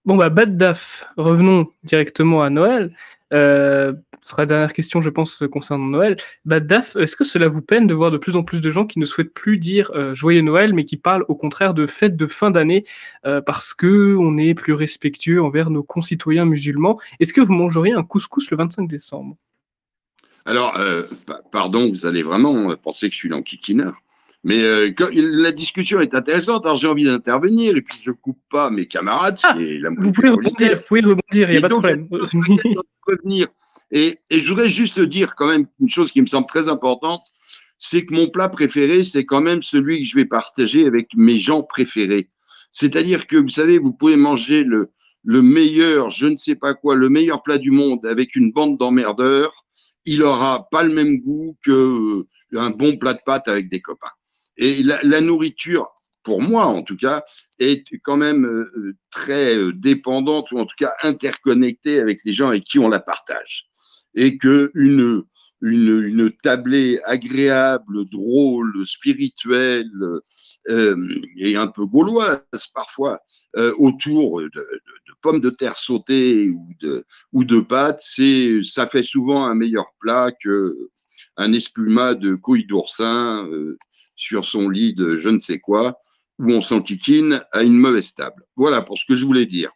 Bon, bah, Bad Daf, revenons directement à Noël. Ce sera la dernière question, je pense, concernant Noël. Bad Daf, est-ce que cela vous peine de voir de plus en plus de gens qui ne souhaitent plus dire Joyeux Noël, mais qui parlent au contraire de fête de fin d'année parce qu'on est plus respectueux envers nos concitoyens musulmans? Est-ce que vous mangeriez un couscous le 25 décembre? Alors, pardon, vous allez vraiment penser que je suis l'enquiquineur. Mais la discussion est intéressante, alors j'ai envie d'intervenir, et puis je ne coupe pas mes camarades, ce Ah, qui est la vous moindre pouvez des rebondir, politesses. il n'y a Mais pas de donc, problème. revenir. Et je voudrais juste dire quand même une chose qui me semble très importante, c'est que mon plat préféré, c'est quand même celui que je vais partager avec mes gens préférés. C'est-à-dire que, vous savez, vous pouvez manger le meilleur, je ne sais pas quoi, le meilleur plat du monde avec une bande d'emmerdeurs, il n'aura pas le même goût qu'un bon plat de pâtes avec des copains. Et la nourriture, pour moi en tout cas, est quand même très dépendante, ou en tout cas interconnectée avec les gens avec qui on la partage. Et une tablée agréable, drôle, spirituelle et un peu gauloise parfois, autour de pommes de terre sautées ou de pâtes, ça fait souvent un meilleur plat qu'un espuma de couilles d'oursin sur son lit de je ne sais quoi, où on s'enquiquine à une mauvaise table. Voilà pour ce que je voulais dire.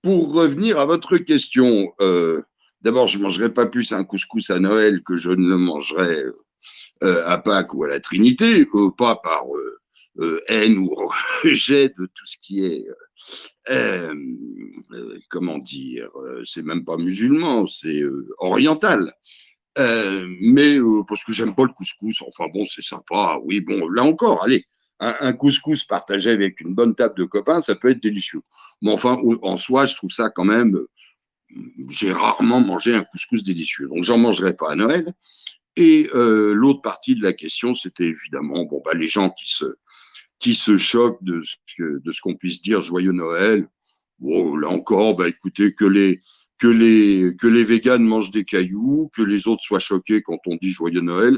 Pour revenir à votre question, d'abord, je ne mangerai pas plus un couscous à Noël que je ne le mangerai à Pâques ou à la Trinité, pas par haine ou rejet de tout ce qui est, comment dire, c'est même pas musulman, c'est oriental. Mais parce que j'aime pas le couscous, enfin bon, c'est sympa, oui, bon, là encore, allez, un couscous partagé avec une bonne table de copains, ça peut être délicieux. Mais enfin, en soi, je trouve ça quand même, j'ai rarement mangé un couscous délicieux, donc j'en mangerai pas à Noël. Et l'autre partie de la question, c'était évidemment bon, bah, les gens qui se choquent de ce qu'on puisse dire Joyeux Noël. Bon, là encore, bah, écoutez, que les véganes mangent des cailloux, que les autres soient choqués quand on dit Joyeux Noël,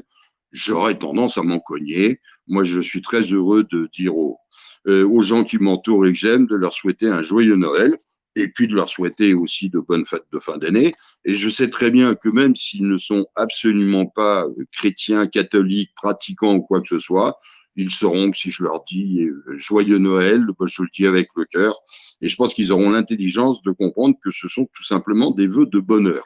j'aurais tendance à m'en cogner. Moi, je suis très heureux de dire aux gens qui m'entourent et que j'aime, de leur souhaiter un joyeux Noël et puis de leur souhaiter aussi de bonnes fêtes de fin d'année. Et je sais très bien que même s'ils ne sont absolument pas chrétiens, catholiques, pratiquants ou quoi que ce soit, ils sauront que si je leur dis joyeux Noël, je le dis avec le cœur. Et je pense qu'ils auront l'intelligence de comprendre que ce sont tout simplement des vœux de bonheur.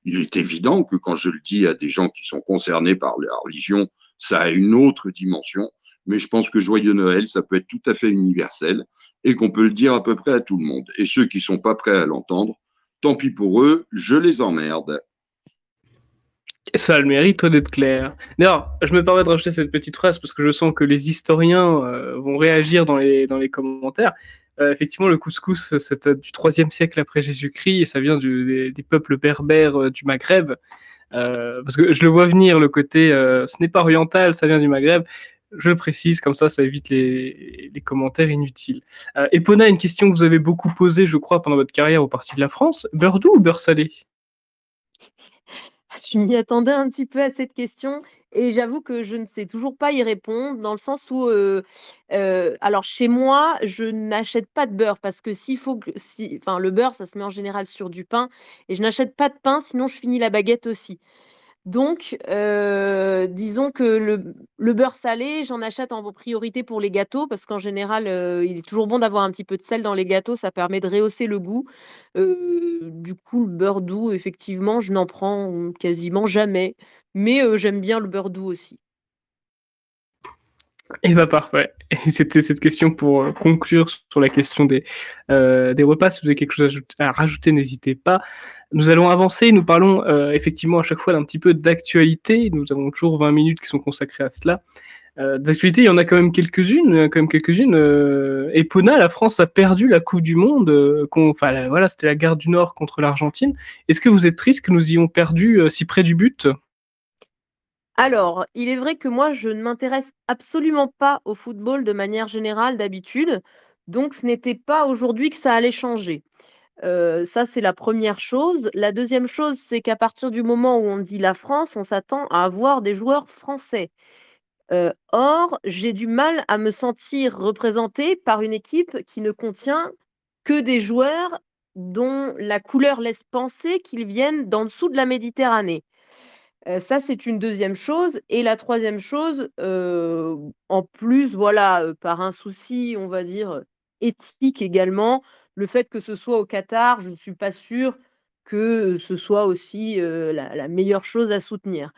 Il est évident que quand je le dis à des gens qui sont concernés par la religion, ça a une autre dimension. Mais je pense que joyeux Noël, ça peut être tout à fait universel et qu'on peut le dire à peu près à tout le monde. Et ceux qui ne sont pas prêts à l'entendre, tant pis pour eux, je les emmerde. Ça a le mérite d'être clair. D'ailleurs, je me permets de rajouter cette petite phrase parce que je sens que les historiens vont réagir dans les commentaires. Effectivement, le couscous, c'est du 3e siècle après Jésus-Christ et ça vient des peuples berbères du Maghreb. Parce que je le vois venir, le côté ce n'est pas oriental, ça vient du Maghreb. Je le précise, comme ça évite les commentaires inutiles. Epona, une question que vous avez beaucoup posée, je crois, pendant votre carrière au Parti de la France. Beurre doux ou beurre salé? Je m'y attendais un petit peu à cette question et j'avoue que je ne sais toujours pas y répondre dans le sens où, alors chez moi, je n'achète pas de beurre parce que s'il faut que si enfin le beurre, ça se met en général sur du pain et je n'achète pas de pain, sinon je finis la baguette aussi. Donc, disons que le beurre salé, j'en achète en priorité pour les gâteaux parce qu'en général, il est toujours bon d'avoir un petit peu de sel dans les gâteaux, ça permet de rehausser le goût. Du coup, le beurre doux, effectivement, je n'en prends quasiment jamais, mais j'aime bien le beurre doux aussi. Et bah parfait. Et c'était cette question pour conclure sur la question des repas. Si vous avez quelque chose à rajouter, n'hésitez pas. Nous allons avancer. Nous parlons effectivement à chaque fois d'un petit peu d'actualité. Nous avons toujours 20 minutes qui sont consacrées à cela. D'actualité, il y en a quand même quelques-unes. Epona, la France a perdu la Coupe du Monde. Voilà, c'était la guerre du Nord contre l'Argentine. Est-ce que vous êtes triste que nous ayons perdu si près du but? Alors, il est vrai que moi, je ne m'intéresse absolument pas au football de manière générale d'habitude, donc ce n'était pas aujourd'hui que ça allait changer. Ça, c'est la première chose. La deuxième chose, c'est qu'à partir du moment où on dit la France, on s'attend à avoir des joueurs français. Or, j'ai du mal à me sentir représentée par une équipe qui ne contient que des joueurs dont la couleur laisse penser qu'ils viennent d'en dessous de la Méditerranée. Ça, c'est une deuxième chose et la troisième chose, en plus, voilà, par un souci, on va dire, éthique également, le fait que ce soit au Qatar, je ne suis pas sûre que ce soit aussi, la meilleure chose à soutenir.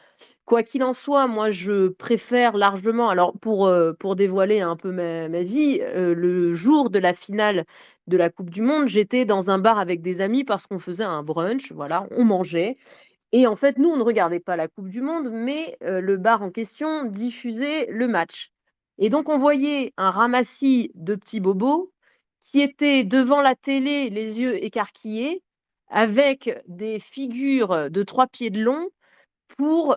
Quoi qu'il en soit, moi, je préfère largement alors pour dévoiler un peu ma vie, le jour de la finale de la coupe du monde, j'étais dans un bar avec des amis parce qu'on faisait un brunch, voilà, on mangeait et en fait, nous, on ne regardait pas la coupe du monde, mais le bar en question diffusait le match et donc on voyait un ramassis de petits bobos qui étaient devant la télé, les yeux écarquillés, avec des figures de 3 pieds de long pour,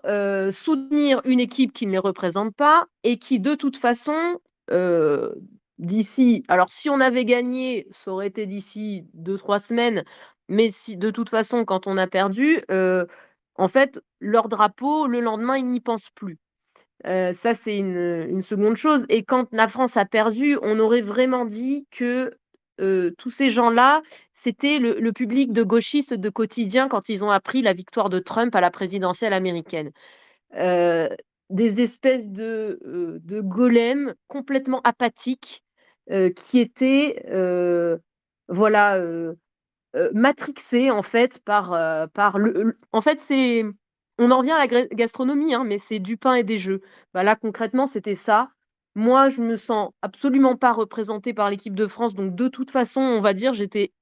soutenir une équipe qui ne les représente pas et qui de toute façon, heu, d'ici alors si on avait gagné, ça aurait été d'ici 2 3 semaines, mais si de toute façon quand on a perdu, en fait, leur drapeau, le lendemain, ils n'y pensent plus. Ça, c'est une seconde chose et quand la France a perdu, on aurait vraiment dit que, tous ces gens-là, c'était le public de gauchistes de quotidien quand ils ont appris la victoire de Trump à la présidentielle américaine. Heu, des espèces de golems complètement apathiques, qui étaient, voilà, matrixés en fait par le en fait, c'est on en revient à la gastronomie, hein, mais c'est du pain et des jeux. Bah, là, concrètement, c'était ça. Moi, je me sens absolument pas représentée par l'équipe de France, donc de toute façon, on va dire, j'étais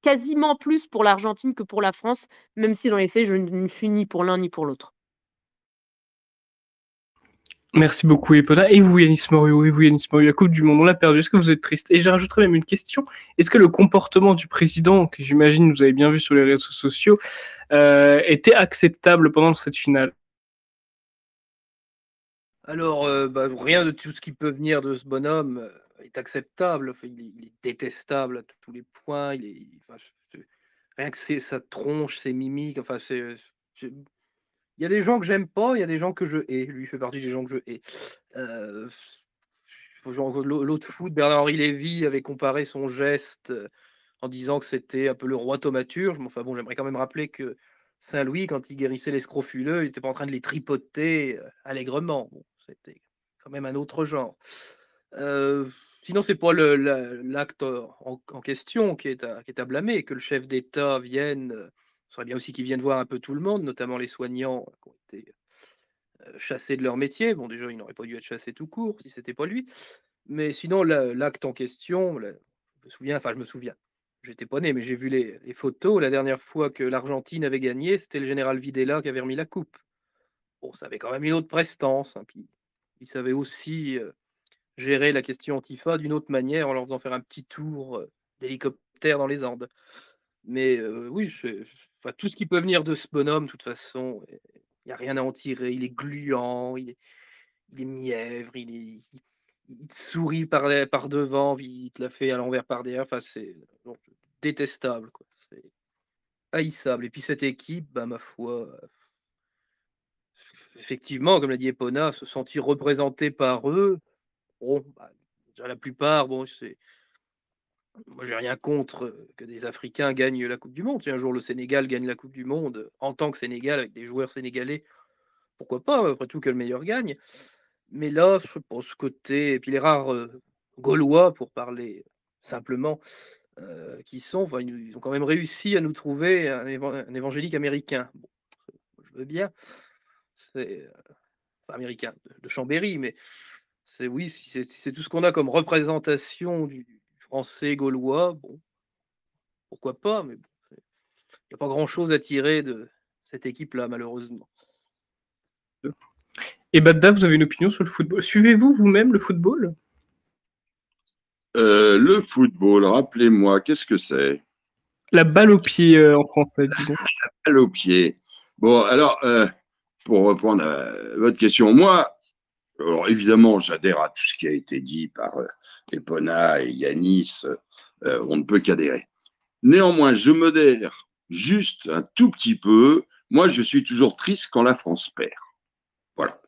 quasiment plus pour l'Argentine que pour la France, même si dans les faits, je ne suis ni pour l'un ni pour l'autre. Merci beaucoup, Epona. Et vous, Yanis Morio, la Coupe du Monde, on l'a perdu. Est-ce que vous êtes triste? Et j'ai rajouterai même une question. Est-ce que le comportement du président, que j'imagine vous avez bien vu sur les réseaux sociaux, était acceptable pendant cette finale? Alors, rien de tout ce qui peut venir de ce bonhomme est acceptable. Enfin, il est détestable à tous les points. Rien que sa tronche, ses mimiques. Enfin, il y a des gens que j'aime pas, il y a des gens que je hais. Lui fait partie des gens que je hais. Euh, Genre, l'autre foot, Bernard-Henri Lévy avait comparé son geste en disant que c'était un peu le roi thaumaturge. Mais enfin bon, j'aimerais quand même rappeler que Saint-Louis, quand il guérissait les scrofuleux, il n'était pas en train de les tripoter allègrement. Bon, c'était quand même un autre genre. Euh, Sinon, c'est pas l'acte en question qui est à blâmer. Que le chef d'État vienne, ce serait bien aussi qu'il vienne voir un peu tout le monde, notamment les soignants qui ont été chassés de leur métier. Bon, déjà, il n'aurait pas dû être chassé tout court si c'était pas lui. Mais sinon, l'acte en question, je me souviens, j'étais pas né, mais j'ai vu les photos. La dernière fois que l'Argentine avait gagné, c'était le général Videla qui avait remis la coupe. bon, ça avait quand même une autre prestance, hein, puis ils savaient aussi gérer la question Antifa d'une autre manière en leur faisant faire un petit tour d'hélicoptère dans les Andes. Mais oui, enfin, tout ce qui peut venir de ce bonhomme, de toute façon, il n'y a rien à en tirer. Il est gluant, il est mièvre, il te sourit par devant, puis il te la fait à l'envers par derrière. Enfin, c'est bon, détestable, quoi. C'est haïssable. Et puis cette équipe, bah, ma foi, effectivement, comme l'a dit Epona, se sentir représenté par eux, bon, bah, déjà la plupart, bon, moi j'ai rien contre que des Africains gagnent la Coupe du monde. Si un jour le Sénégal gagne la Coupe du monde en tant que Sénégal avec des joueurs sénégalais, pourquoi pas, après tout que le meilleur gagne. Mais là, pour ce côté, et puis les rares Gaulois, pour parler simplement, qui sont, enfin, ils ont quand même réussi à nous trouver un évangélique américain. Bon, je veux bien, c'est enfin, américain de Chambéry, mais c'est oui, si c'est tout ce qu'on a comme représentation du français gaulois, bon, pourquoi pas, mais bon, il n'y a pas grand-chose à tirer de cette équipe-là, malheureusement. Et Badda, vous avez une opinion sur le football? Suivez-vous vous-même le football? Le football, rappelez-moi, qu'est-ce que c'est? La balle au pied en français, disons. Balle au pied. Bon, alors, pour répondre à votre question, moi, alors évidemment, j'adhère à tout ce qui a été dit par Epona et Yanis. On ne peut qu'adhérer. Néanmoins, je modère juste un tout petit peu. Moi, je suis toujours triste quand la France perd. Voilà.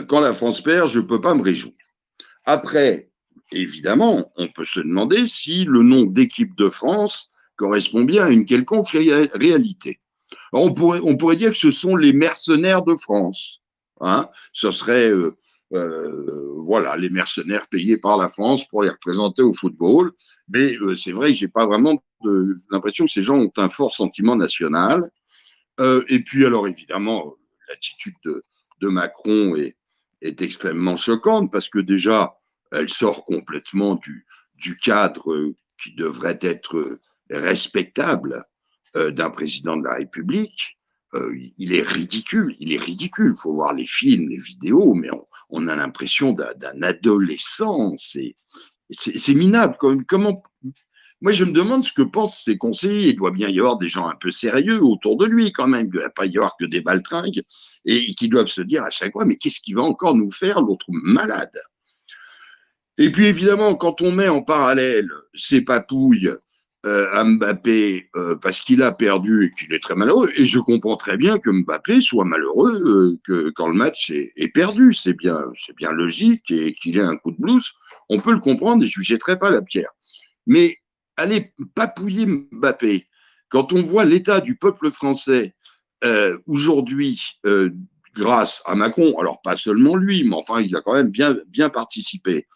Quand la France perd, je ne peux pas me réjouir. Après, évidemment, on peut se demander si le nom d'équipe de France correspond bien à une quelconque réalité. Alors, on pourrait dire que ce sont les mercenaires de France. Hein, ce serait voilà, les mercenaires payés par la France pour les représenter au football. Mais c'est vrai que j'ai pas vraiment l'impression que ces gens ont un fort sentiment national. Et puis, alors évidemment, l'attitude de Macron est extrêmement choquante parce que déjà, elle sort complètement du cadre qui devrait être respectable d'un président de la République. Il est ridicule, il est ridicule. Il faut voir les films, les vidéos, mais on a l'impression d'un adolescent. C'est minable. Comment moi, je me demande ce que pensent ses conseillers. Il doit bien y avoir des gens un peu sérieux autour de lui quand même. Il ne doit pas y avoir que des baltringues et qui doivent se dire à chaque fois, mais qu'est-ce qu'il va encore nous faire, l'autre malade? Et puis évidemment, quand on met en parallèle ces papouilles à Mbappé parce qu'il a perdu et qu'il est très malheureux, et je comprends très bien que Mbappé soit malheureux quand le match est perdu. C'est bien logique et qu'il ait un coup de blues. On peut le comprendre et je ne lui jetterai pas la pierre. Mais aller papouiller Mbappé, quand on voit l'état du peuple français aujourd'hui, grâce à Macron, alors pas seulement lui, mais enfin, il a quand même bien participé.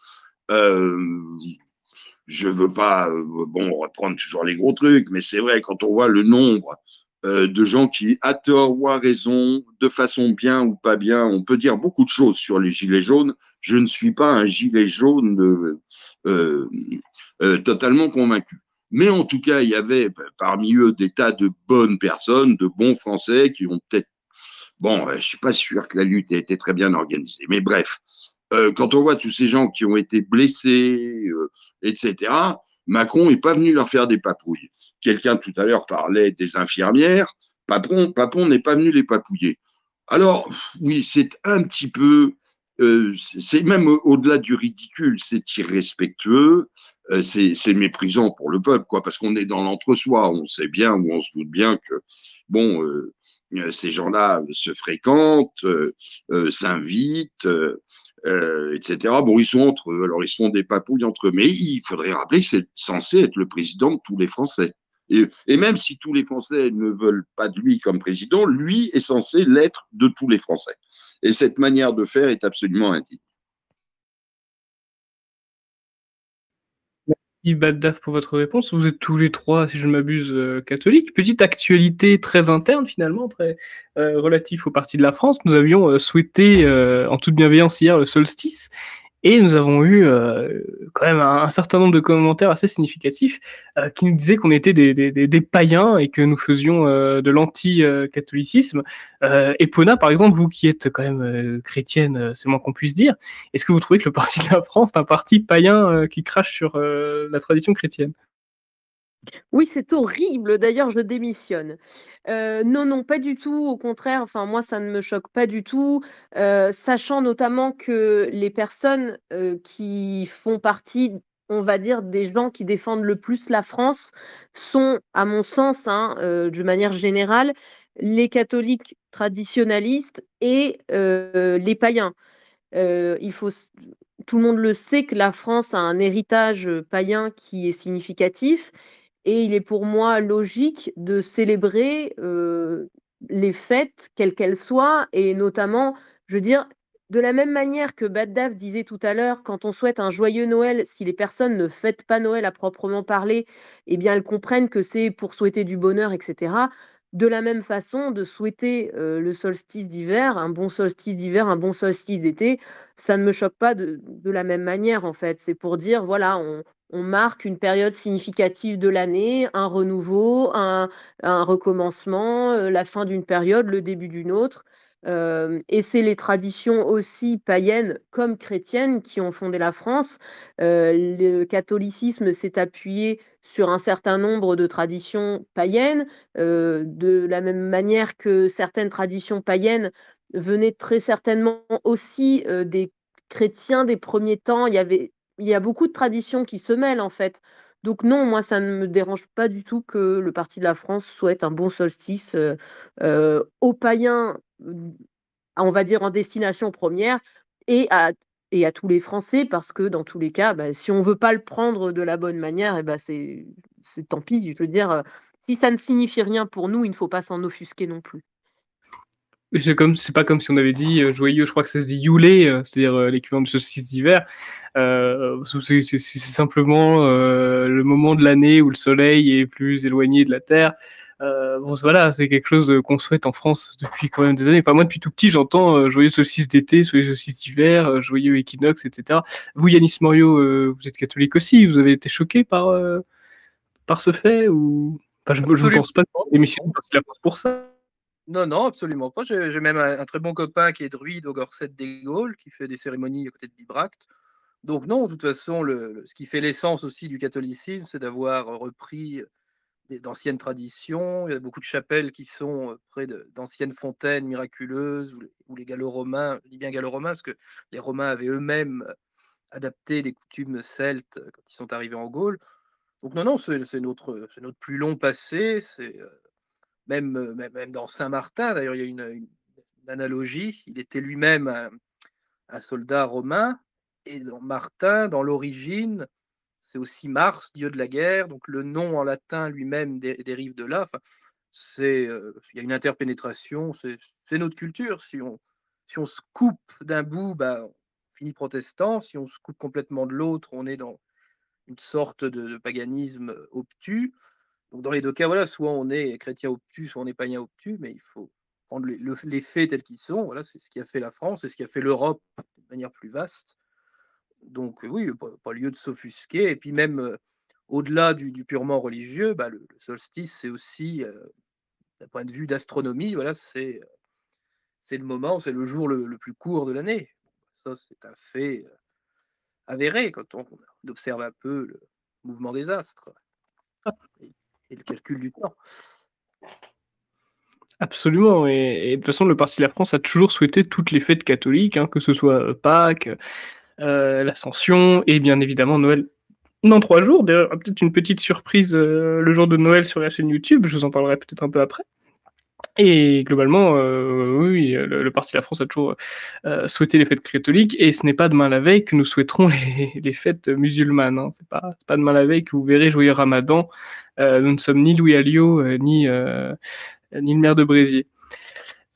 Je veux pas reprendre toujours les gros trucs, mais c'est vrai, quand on voit le nombre de gens qui, à tort ou à raison, de façon bien ou pas bien, on peut dire beaucoup de choses sur les gilets jaunes. Je ne suis pas un gilet jaune totalement convaincu. Mais en tout cas, il y avait parmi eux des tas de bonnes personnes, de bons Français qui ont peut-être... Bon, je ne suis pas sûr que la lutte ait été très bien organisée, mais bref. Quand on voit tous ces gens qui ont été blessés, etc., Macron n'est pas venu leur faire des papouilles. Quelqu'un tout à l'heure parlait des infirmières. Papon n'est pas venu les papouiller. Alors, oui, c'est un petit peu, c'est même au-delà du ridicule, c'est irrespectueux, c'est méprisant pour le peuple, quoi, parce qu'on est dans l'entre-soi, on sait bien ou on se doute bien que, bon, ces gens-là se fréquentent, s'invitent, etc. Bon, ils sont entre eux, alors ils se font des papouilles entre eux, mais il faudrait rappeler que c'est censé être le président de tous les Français. Et même si tous les Français ne veulent pas de lui comme président, lui est censé l'être de tous les Français. Et cette manière de faire est absolument indigne. Merci Baddaf pour votre réponse. Vous êtes tous les trois, si je ne m'abuse, catholiques. Petite actualité très interne finalement, très relatif au Parti de la France. Nous avions souhaité en toute bienveillance hier le solstice. Et nous avons eu quand même un certain nombre de commentaires assez significatifs qui nous disaient qu'on était des païens et que nous faisions de l'anti-catholicisme. Epona, par exemple, vous qui êtes quand même chrétienne, c'est le moins qu'on puisse dire, est-ce que vous trouvez que le Parti de la France est un parti païen qui crache sur la tradition chrétienne? Oui, c'est horrible, d'ailleurs je démissionne. Non, non, pas du tout, au contraire, enfin moi ça ne me choque pas du tout, sachant notamment que les personnes, qui font partie, on va dire, des gens qui défendent le plus la France sont, à mon sens, hein, de manière générale, les catholiques traditionalistes et les païens. Il faut s Tout le monde le sait que la France a un héritage, païen qui est significatif et il est pour moi logique de célébrer, les fêtes, quelles qu'elles soient et notamment, je veux dire, de la même manière que Baddav disait tout à l'heure, quand on souhaite un joyeux Noël, si les personnes ne fêtent pas Noël à proprement parler, eh bien, elles comprennent que c'est pour souhaiter du bonheur et cetera. De la même façon, de souhaiter, le solstice d'hiver, un bon solstice d'hiver, un bon solstice d'été, ça ne me choque pas de la même manière, en fait. C'est pour dire, voilà, on marque une période significative de l'année, un renouveau, un recommencement, la fin d'une période, le début d'une autre. Et c'est les traditions aussi païennes comme chrétiennes qui ont fondé la France. Le catholicisme s'est appuyé sur un certain nombre de traditions païennes, de la même manière que certaines traditions païennes venaient très certainement aussi, des chrétiens des premiers temps. Il y a beaucoup de traditions qui se mêlent, en fait. Donc non, moi, ça ne me dérange pas du tout que le Parti de la France souhaite un bon solstice, aux païens, on va dire en destination première et à tous les Français parce que dans tous les cas, bah, si on veut pas le prendre de la bonne manière et bah, c'est tant pis. Je veux dire, si ça ne signifie rien pour nous, il ne faut pas s'en offusquer non plus. C'est pas comme si on avait dit joyeux, je crois que ça se dit Yule, c'est-à-dire l'équivalent du solstice d'hiver. C'est simplement le moment de l'année où le soleil est plus éloigné de la Terre. Bon, voilà, c'est quelque chose qu'on souhaite en France depuis quand même des années. Enfin, moi, depuis tout petit, j'entends joyeux solstice d'été, joyeux solstice d'hiver, joyeux équinoxe, etc. Vous, Yanis Morio, vous êtes catholique aussi. Vous avez été choqué par ce fait ou... Enfin, je ne Absolument pense pas que pas. l'émission la France pour ça. Non, non, absolument pas. J'ai même un très bon copain qui est druide au Gorset des Gaules, qui fait des cérémonies à côté de Bibracte. Donc non, de toute façon, ce qui fait l'essence aussi du catholicisme, c'est d'avoir repris d'anciennes traditions. Il y a beaucoup de chapelles qui sont près d'anciennes fontaines miraculeuses, où les Gallo-Romains, je dis bien Gallo-Romains, parce que les Romains avaient eux-mêmes adapté des coutumes celtes quand ils sont arrivés en Gaule. Donc non, non, c'est notre plus long passé. C'est même dans Saint-Martin, d'ailleurs, il y a une analogie. Il était lui-même un soldat romain, et dans Martin, dans l'origine, c'est aussi Mars, dieu de la guerre, donc le nom en latin lui-même dérive de là. Enfin, il y a une interpénétration, c'est notre culture. Si on se coupe d'un bout, bah, on finit protestant. Si on se coupe complètement de l'autre, on est dans une sorte de paganisme obtus. Donc dans les deux cas, voilà, soit on est chrétien obtus, soit on est païen obtus, mais il faut prendre les faits tels qu'ils sont. Voilà, c'est ce qui a fait la France, c'est ce qui a fait l'Europe de manière plus vaste. Donc oui, pas lieu de s'offusquer. Et puis même au-delà du purement religieux, bah, le solstice, c'est aussi, d'un point de vue d'astronomie, voilà, c'est le moment, c'est le jour le plus court de l'année. Ça, c'est un fait avéré quand on observe un peu le mouvement des astres et, et le calcul du temps. Absolument, et de toute façon, le Parti de la France a toujours souhaité toutes les fêtes catholiques, hein, que ce soit Pâques, l'Ascension et bien évidemment Noël dans 3 jours. D'ailleurs, peut-être une petite surprise le jour de Noël sur la chaîne YouTube, je vous en parlerai peut-être un peu après. Et globalement, oui, le Parti de la France a toujours souhaité les fêtes catholiques, et ce n'est pas demain la veille que nous souhaiterons les fêtes musulmanes. Hein. C'est pas demain la veille que vous verrez joyeux Ramadan. Nous ne sommes ni Louis Alliot, ni le maire de Bréziers.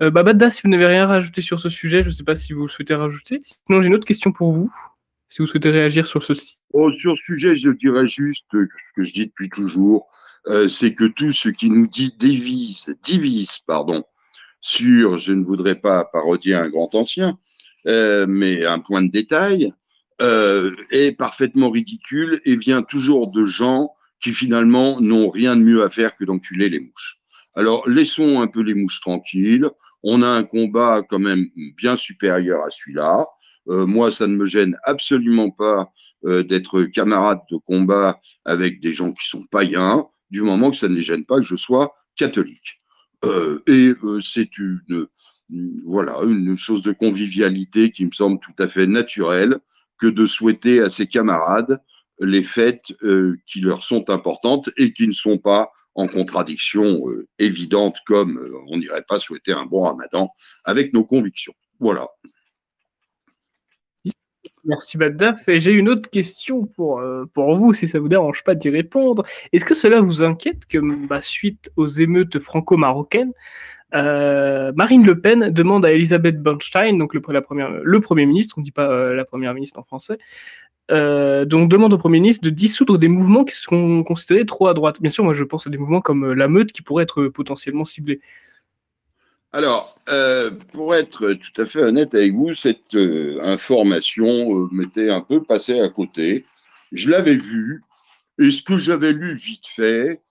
Badda, si vous n'avez rien rajouté sur ce sujet, je ne sais pas si vous souhaitez rajouter. Sinon, j'ai une autre question pour vous, si vous souhaitez réagir sur ceci. Sur ce sujet, je dirais juste ce que je dis depuis toujours, c'est que tout ce qui nous divise, sur, je ne voudrais pas parodier un grand ancien, mais un point de détail, est parfaitement ridicule et vient toujours de gens qui finalement n'ont rien de mieux à faire que d'enculer les mouches. Alors laissons un peu les mouches tranquilles. On a un combat quand même bien supérieur à celui-là. Moi, ça ne me gêne absolument pas d'être camarade de combat avec des gens qui sont païens, du moment que ça ne les gêne pas que je sois catholique. C'est une chose de convivialité qui me semble tout à fait naturelle que de souhaiter à ses camarades les fêtes qui leur sont importantes et qui ne sont pas en contradiction évidente, comme on n'irait pas souhaiter un bon ramadan avec nos convictions. Voilà. Merci Baddaf. Et j'ai une autre question pour vous, si ça vous dérange pas d'y répondre. Est-ce que cela vous inquiète que, suite aux émeutes franco-marocaines, Marine Le Pen demande à Elisabeth Bornstein, donc le Premier ministre, on ne dit pas la Première ministre en français, donc demande au Premier ministre de dissoudre des mouvements qui sont considérés trop à droite. Bien sûr, moi je pense à des mouvements comme la meute qui pourraient être potentiellement ciblés. Alors, pour être tout à fait honnête avec vous, cette information m'était un peu passée à côté. Je l'avais vue, et ce que j'avais lu vite fait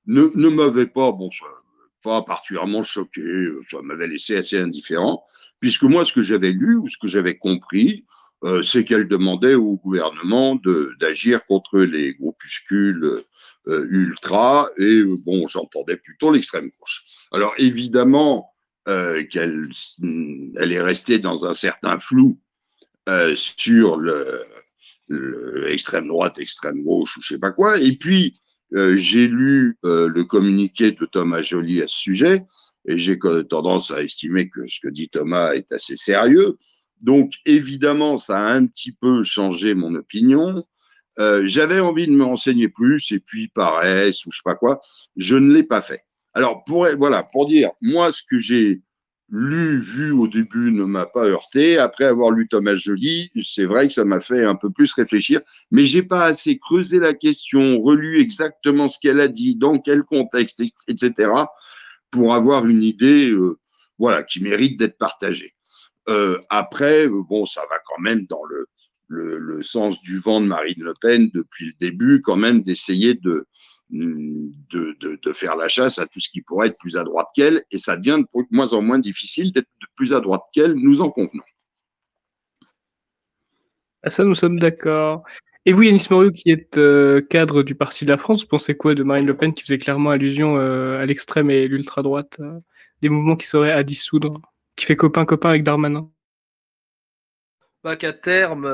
ne m'avait pas, pas particulièrement choqué, ça m'avait laissé assez indifférent, puisque moi, ce que j'avais lu ou ce que j'avais compris, c'est qu'elle demandait au gouvernement d'agir contre les groupuscules ultra, et j'entendais plutôt l'extrême gauche. Alors évidemment, qu'elle est restée dans un certain flou sur l'extrême droite, extrême gauche ou je sais pas quoi. Et puis, j'ai lu le communiqué de Thomas Joly à ce sujet, et j'ai tendance à estimer que ce que dit Thomas est assez sérieux. Donc, évidemment, ça a un petit peu changé mon opinion. J'avais envie de me renseigner plus, et puis paresse ou je sais pas quoi, je ne l'ai pas fait. Alors, pour dire, moi, ce que j'ai vu au début ne m'a pas heurté. Après avoir lu Thomas Joly, c'est vrai que ça m'a fait un peu plus réfléchir, mais j'ai pas assez creusé la question, relu exactement ce qu'elle a dit, dans quel contexte, etc., pour avoir une idée, qui mérite d'être partagée. Après, ça va quand même dans le sens du vent de Marine Le Pen depuis le début, quand même d'essayer de faire la chasse à tout ce qui pourrait être plus à droite qu'elle, et ça devient de moins en moins difficile d'être plus à droite qu'elle, nous en convenons. À ça, nous sommes d'accord. Et vous, Yanis Morio, qui êtes cadre du Parti de la France, vous pensez quoi de Marine Le Pen qui faisait clairement allusion à l'extrême et l'ultra-droite, des mouvements qui seraient à dissoudre, qui fait copain-copain avec Darmanin? Qu'à terme,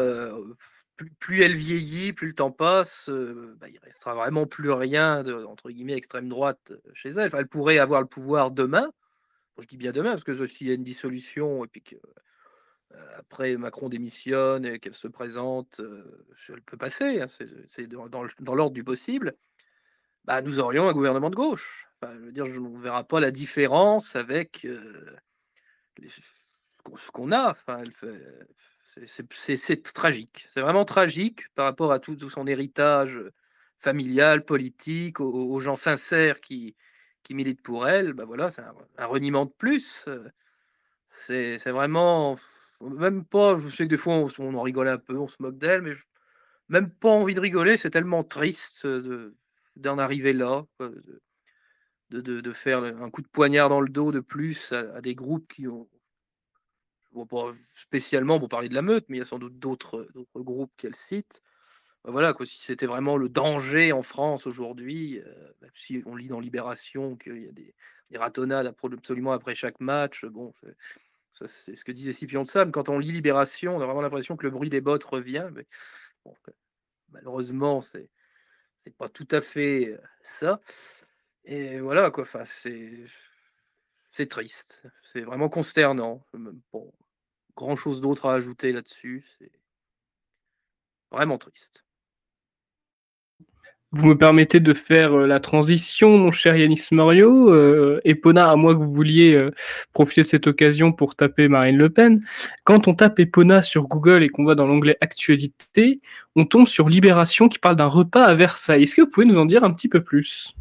plus elle vieillit, plus le temps passe, il restera vraiment plus rien de, entre guillemets, extrême droite chez elle. Enfin, elle pourrait avoir le pouvoir demain. Je dis bien demain, parce que s'il y a une dissolution et puis que après Macron démissionne et qu'elle se présente, elle peut passer, hein, c'est dans l'ordre du possible. Nous aurions un gouvernement de gauche. Enfin, je veux dire, on ne verra pas la différence avec ce qu'on a. Enfin, c'est tragique. C'est vraiment tragique par rapport à tout son héritage familial, politique, aux gens sincères qui militent pour elle. Voilà, c'est un reniement de plus. C'est vraiment même pas. Je sais que des fois on en rigole un peu, on se moque d'elle, mais même pas envie de rigoler. C'est tellement triste d'en arriver là, quoi, de faire un coup de poignard dans le dos de plus à des groupes qui ont, pas spécialement pour parler de la meute, mais il y a sans doute d'autres groupes qu'elle cite. Voilà, quoi, si c'était vraiment le danger en France aujourd'hui, même si on lit dans Libération qu'il y a des ratonnades absolument après chaque match, c'est ce que disait Scipion de Same. Quand on lit Libération, on a vraiment l'impression que le bruit des bottes revient, mais malheureusement, c'est pas tout à fait ça. Et voilà, quoi, enfin, c'est triste, c'est vraiment consternant. Bon, grand chose d'autre à ajouter là-dessus, c'est vraiment triste. Vous me permettez de faire la transition, mon cher Yanis Morio. Epona, à moins que vous vouliez profiter de cette occasion pour taper Marine Le Pen. Quand on tape Epona sur Google et qu'on va dans l'onglet Actualité, on tombe sur Libération qui parle d'un repas à Versailles. Est-ce que vous pouvez nous en dire un petit peu plus ?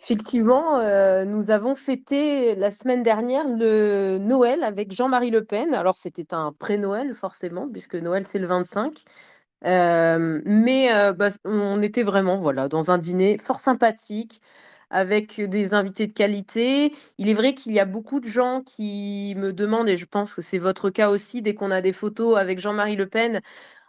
Effectivement, nous avons fêté la semaine dernière le Noël avec Jean-Marie Le Pen. Alors c'était un pré-Noël forcément puisque Noël c'est le 25. Mais bah, on était vraiment, voilà, dans un dîner fort sympathique avec des invités de qualité. Il est vrai qu'il y a beaucoup de gens qui me demandent, et je pense que c'est votre cas aussi, dès qu'on a des photos avec Jean-Marie Le Pen: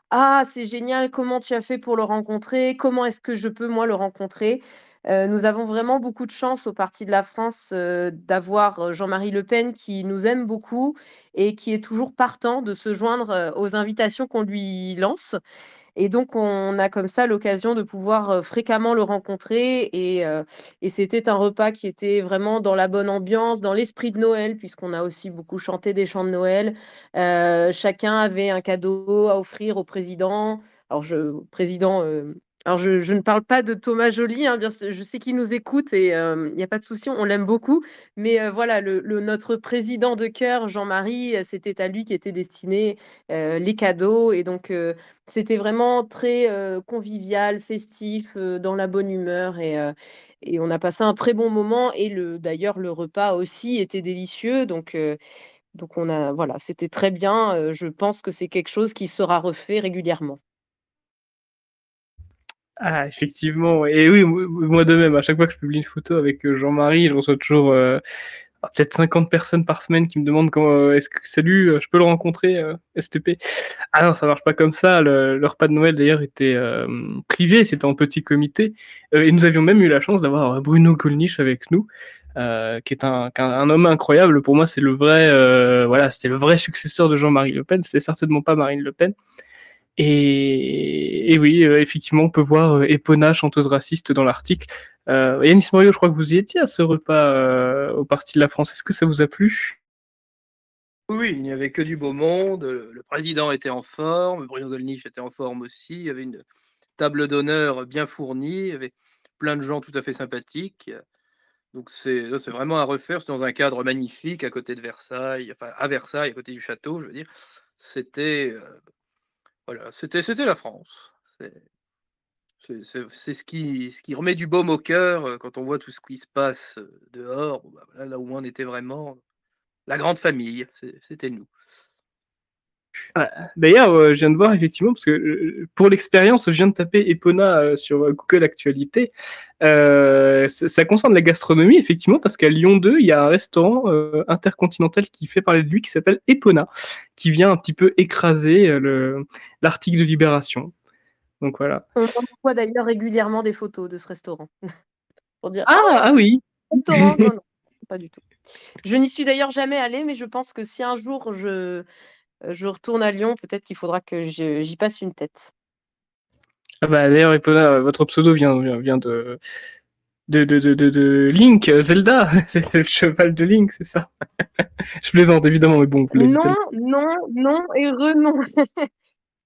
«Ah, c'est génial, comment tu as fait pour le rencontrer? Comment est-ce que je peux moi le rencontrer?» Nous avons vraiment beaucoup de chance au Parti de la France, d'avoir, Jean-Marie Le Pen qui nous aime beaucoup et qui est toujours partant de se joindre, aux invitations qu'on lui lance. Et donc on a comme ça l'occasion de pouvoir, fréquemment le rencontrer et c'était un repas qui était vraiment dans la bonne ambiance, dans l'esprit de Noël, puisqu'on a aussi beaucoup chanté des chants de Noël. Chacun avait un cadeau à offrir au président. Alors je ne parle pas de Thomas Joly, hein, bien sûr, je sais qu'il nous écoute et il n'y a pas de souci, on l'aime beaucoup. Mais voilà, le notre président de cœur, Jean-Marie, c'était à lui qu'étaient destinés, les cadeaux et donc c'était vraiment très, convivial, festif, dans la bonne humeur et on a passé un très bon moment et d'ailleurs le repas aussi était délicieux donc on a voilà, c'était très bien, je pense que c'est quelque chose qui sera refait régulièrement. Ah, effectivement, ouais. Et oui, moi de même, à chaque fois que je publie une photo avec Jean-Marie, je reçois toujours peut-être 50 personnes par semaine qui me demandent comment est-ce que salut, je peux le rencontrer, STP. Ah non, ça marche pas comme ça. Le repas de Noël d'ailleurs était privé, c'était en petit comité, et nous avions même eu la chance d'avoir Bruno Gollnisch avec nous, qui est un homme incroyable. Pour moi, c'est le vrai, voilà, c'était le vrai successeur de Jean-Marie Le Pen. C'était certainement pas Marine Le Pen. Et oui, effectivement, on peut voir Epona, chanteuse raciste, dans l'article. Yanis Morio, je crois que vous y étiez à ce repas au Parti de la France. Est-ce que ça vous a plu? Oui, il n'y avait que du beau monde, le président était en forme, Bruno Gollnisch était en forme aussi, il y avait une table d'honneur bien fournie, il y avait plein de gens tout à fait sympathiques, donc c'est vraiment à refaire, c'est dans un cadre magnifique à côté de Versailles, enfin à Versailles, à côté du château, je veux dire. C'était, voilà, c'était la France. C'est ce qui remet du baume au cœur, quand on voit tout ce qui se passe, dehors. Bon, bah, voilà, là où on était vraiment la grande famille, c'était nous. Ah, d'ailleurs, je viens de voir effectivement, parce que pour l'expérience, je viens de taper Epona sur Google Actualité. Ça concerne la gastronomie, effectivement, parce qu'à Lyon 2, il y a un restaurant intercontinental qui fait parler de lui, qui s'appelle Epona, qui vient un petit peu écraser l'article de Libération. Donc voilà. On m'envoie d'ailleurs régulièrement des photos de ce restaurant pour dire: «Ah, Ah, ah oui. restaurant!» Non, non, pas du tout. Je n'y suis d'ailleurs jamais allée, mais je pense que si un jour je retourne à Lyon, peut-être qu'il faudra que j'y passe une tête. Ah bah d'ailleurs, Epona, votre pseudo vient de Link, Zelda. C'est le cheval de Link, c'est ça? Je plaisante évidemment, mais bon, vous l'avez dit Non, tellement. non, non et renom.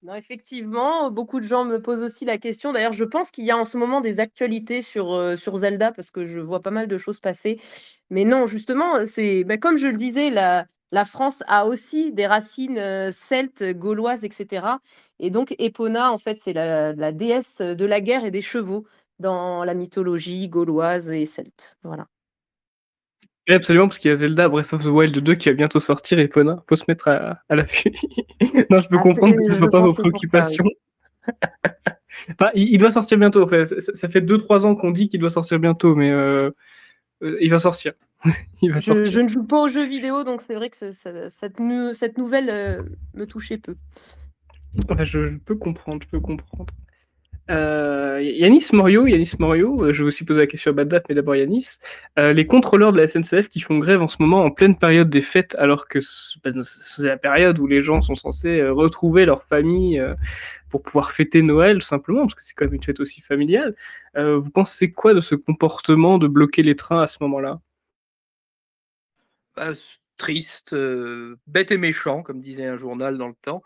Non, effectivement, beaucoup de gens me posent aussi la question. D'ailleurs, je pense qu'il y a en ce moment des actualités sur Zelda parce que je vois pas mal de choses passer. Mais non, justement, c'est bah, comme je le disais, la France a aussi des racines, celtes, gauloises et cetera et donc Epona, en fait, c'est la déesse de la guerre et des chevaux dans la mythologie gauloise et celte. Voilà. Oui, absolument, parce qu'il y a Zelda Breath of the Wild 2 qui va bientôt sortir, et Epona, faut se mettre à l'affût. Non, je peux Ah, comprendre que ce je soit pas vos pense que c'est pour ça, oui. préoccupations. Enfin, il doit sortir bientôt. Enfin, ça fait 2-3 ans qu'on dit qu'il doit sortir bientôt, mais il va sortir. Il va Je sortir. ne joue pas aux jeux vidéo, donc c'est vrai que cette nouvelle, me touchait peu. Enfin, je peux comprendre, je peux comprendre. Yanis Morio, je vais aussi poser la question à Baddaf, mais d'abord Yanis. Les contrôleurs de la SNCF qui font grève en ce moment en pleine période des fêtes, alors que c'est la période où les gens sont censés retrouver leur famille pour pouvoir fêter Noël, tout simplement, parce que c'est quand même une fête aussi familiale. Vous pensez quoi de ce comportement de bloquer les trains à ce moment-là? Bah, triste, bête et méchant, comme disait un journal dans le temps.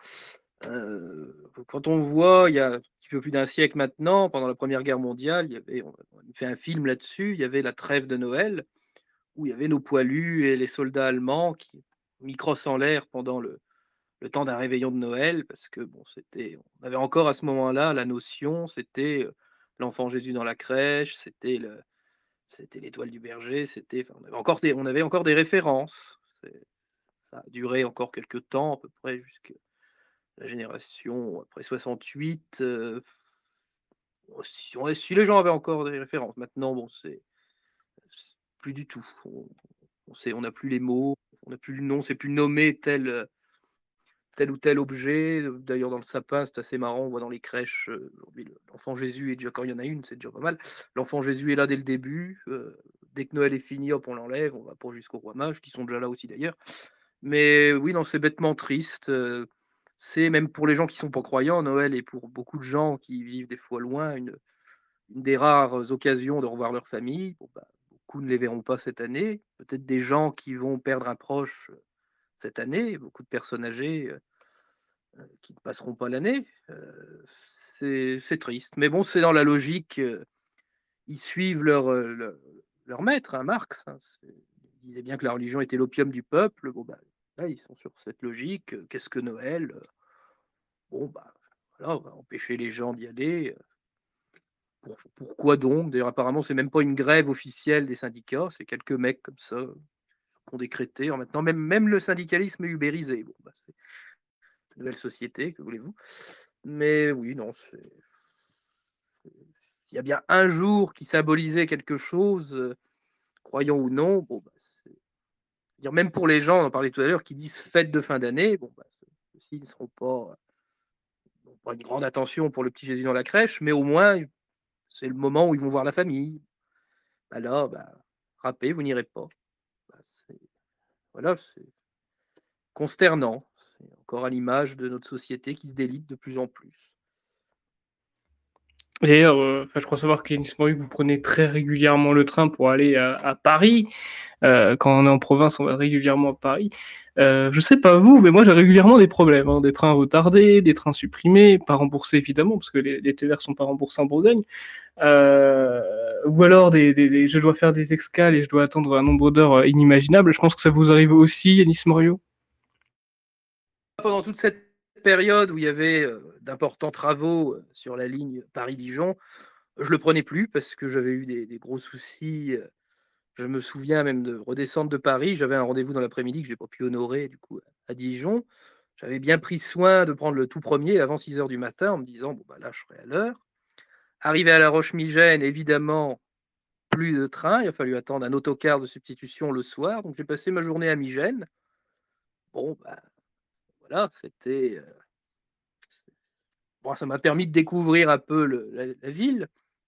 Quand on voit, il y a un petit peu plus d'un siècle maintenant, pendant la Première Guerre mondiale, on a fait un film là-dessus, il y avait la trêve de Noël, où il y avait nos poilus et les soldats allemands qui mis crosse en l'air pendant le temps d'un réveillon de Noël, parce que bon, on avait encore à ce moment-là la notion, c'était l'enfant Jésus dans la crèche, c'était c'était l'Étoile du Berger, on avait encore des références. Ça a duré encore quelques temps, à peu près jusqu'à la génération après 68. Si les gens avaient encore des références. Maintenant, bon, c'est plus du tout. On n'a plus les mots, on n'a plus le nom, c'est plus nommé tel ou tel objet. D'ailleurs, dans le sapin, c'est assez marrant. On voit dans les crèches, aujourd'hui, l'enfant Jésus est déjà, quand il y en a une, c'est déjà pas mal. L'enfant Jésus est là dès le début. Dès que Noël est fini, hop, on l'enlève. On va pas jusqu'au roi mage, qui sont déjà là aussi d'ailleurs. Mais oui, non, c'est bêtement triste. C'est même pour les gens qui sont pas croyants, Noël, et pour beaucoup de gens qui vivent des fois loin, une des rares occasions de revoir leur famille. Bon, bah, beaucoup ne les verront pas cette année. Peut-être des gens qui vont perdre un proche cette année. Beaucoup de personnes âgées qui ne passeront pas l'année. C'est triste. Mais bon, c'est dans la logique. Ils suivent leur maître, hein, Marx. Hein, il disait bien que la religion était l'opium du peuple. Bon, bah, là, ils sont sur cette logique. Qu'est-ce que Noël? Bon, bah, voilà, on va empêcher les gens d'y aller. Pourquoi donc? D'ailleurs, apparemment, c'est même pas une grève officielle des syndicats. C'est quelques mecs comme ça qui ont décrété. Alors maintenant, même le syndicalisme est ubérisé. Bon, bah, c'est une nouvelle société, que voulez-vous? Mais oui, non, s'il y a bien un jour qui symbolisait quelque chose, croyant ou non, bon, bah, dire même pour les gens, on en parlait tout à l'heure, qui disent fête de fin d'année, bon, bah, ceux-ci ne seront n'ont pas une grande attention pour le petit Jésus dans la crèche, mais au moins, c'est le moment où ils vont voir la famille. Bah là, bah, râpé, vous n'irez pas. Bah, voilà, c'est consternant. C'est encore à l'image de notre société qui se délite de plus en plus. D'ailleurs, je crois savoir qu'Yanis Morioux, vous prenez très régulièrement le train pour aller à Paris. Quand on est en province, on va régulièrement à Paris. Je sais pas vous, mais moi j'ai régulièrement des problèmes, hein, des trains retardés, des trains supprimés, pas remboursés évidemment, parce que les TER sont pas remboursés en Bourgogne. Ou alors je dois faire des escales et je dois attendre un nombre d'heures inimaginable. Je pense que ça vous arrive aussi, Yanis Morioux. Pendant toute cette période où il y avait d'importants travaux sur la ligne Paris-Dijon, je le prenais plus parce que j'avais eu des gros soucis. Je me souviens même de redescendre de Paris. J'avais un rendez-vous dans l'après-midi que je n'ai pas pu honorer du coup à Dijon. J'avais bien pris soin de prendre le tout premier avant 6 heures du matin en me disant bon, bah là, je serai à l'heure. Arrivé à La Roche-Migène, évidemment, plus de train. Il a fallu attendre un autocar de substitution le soir. Donc, j'ai passé ma journée à Migène. Bon, bah, voilà, c'était. Bon, ça m'a permis de découvrir un peu la ville,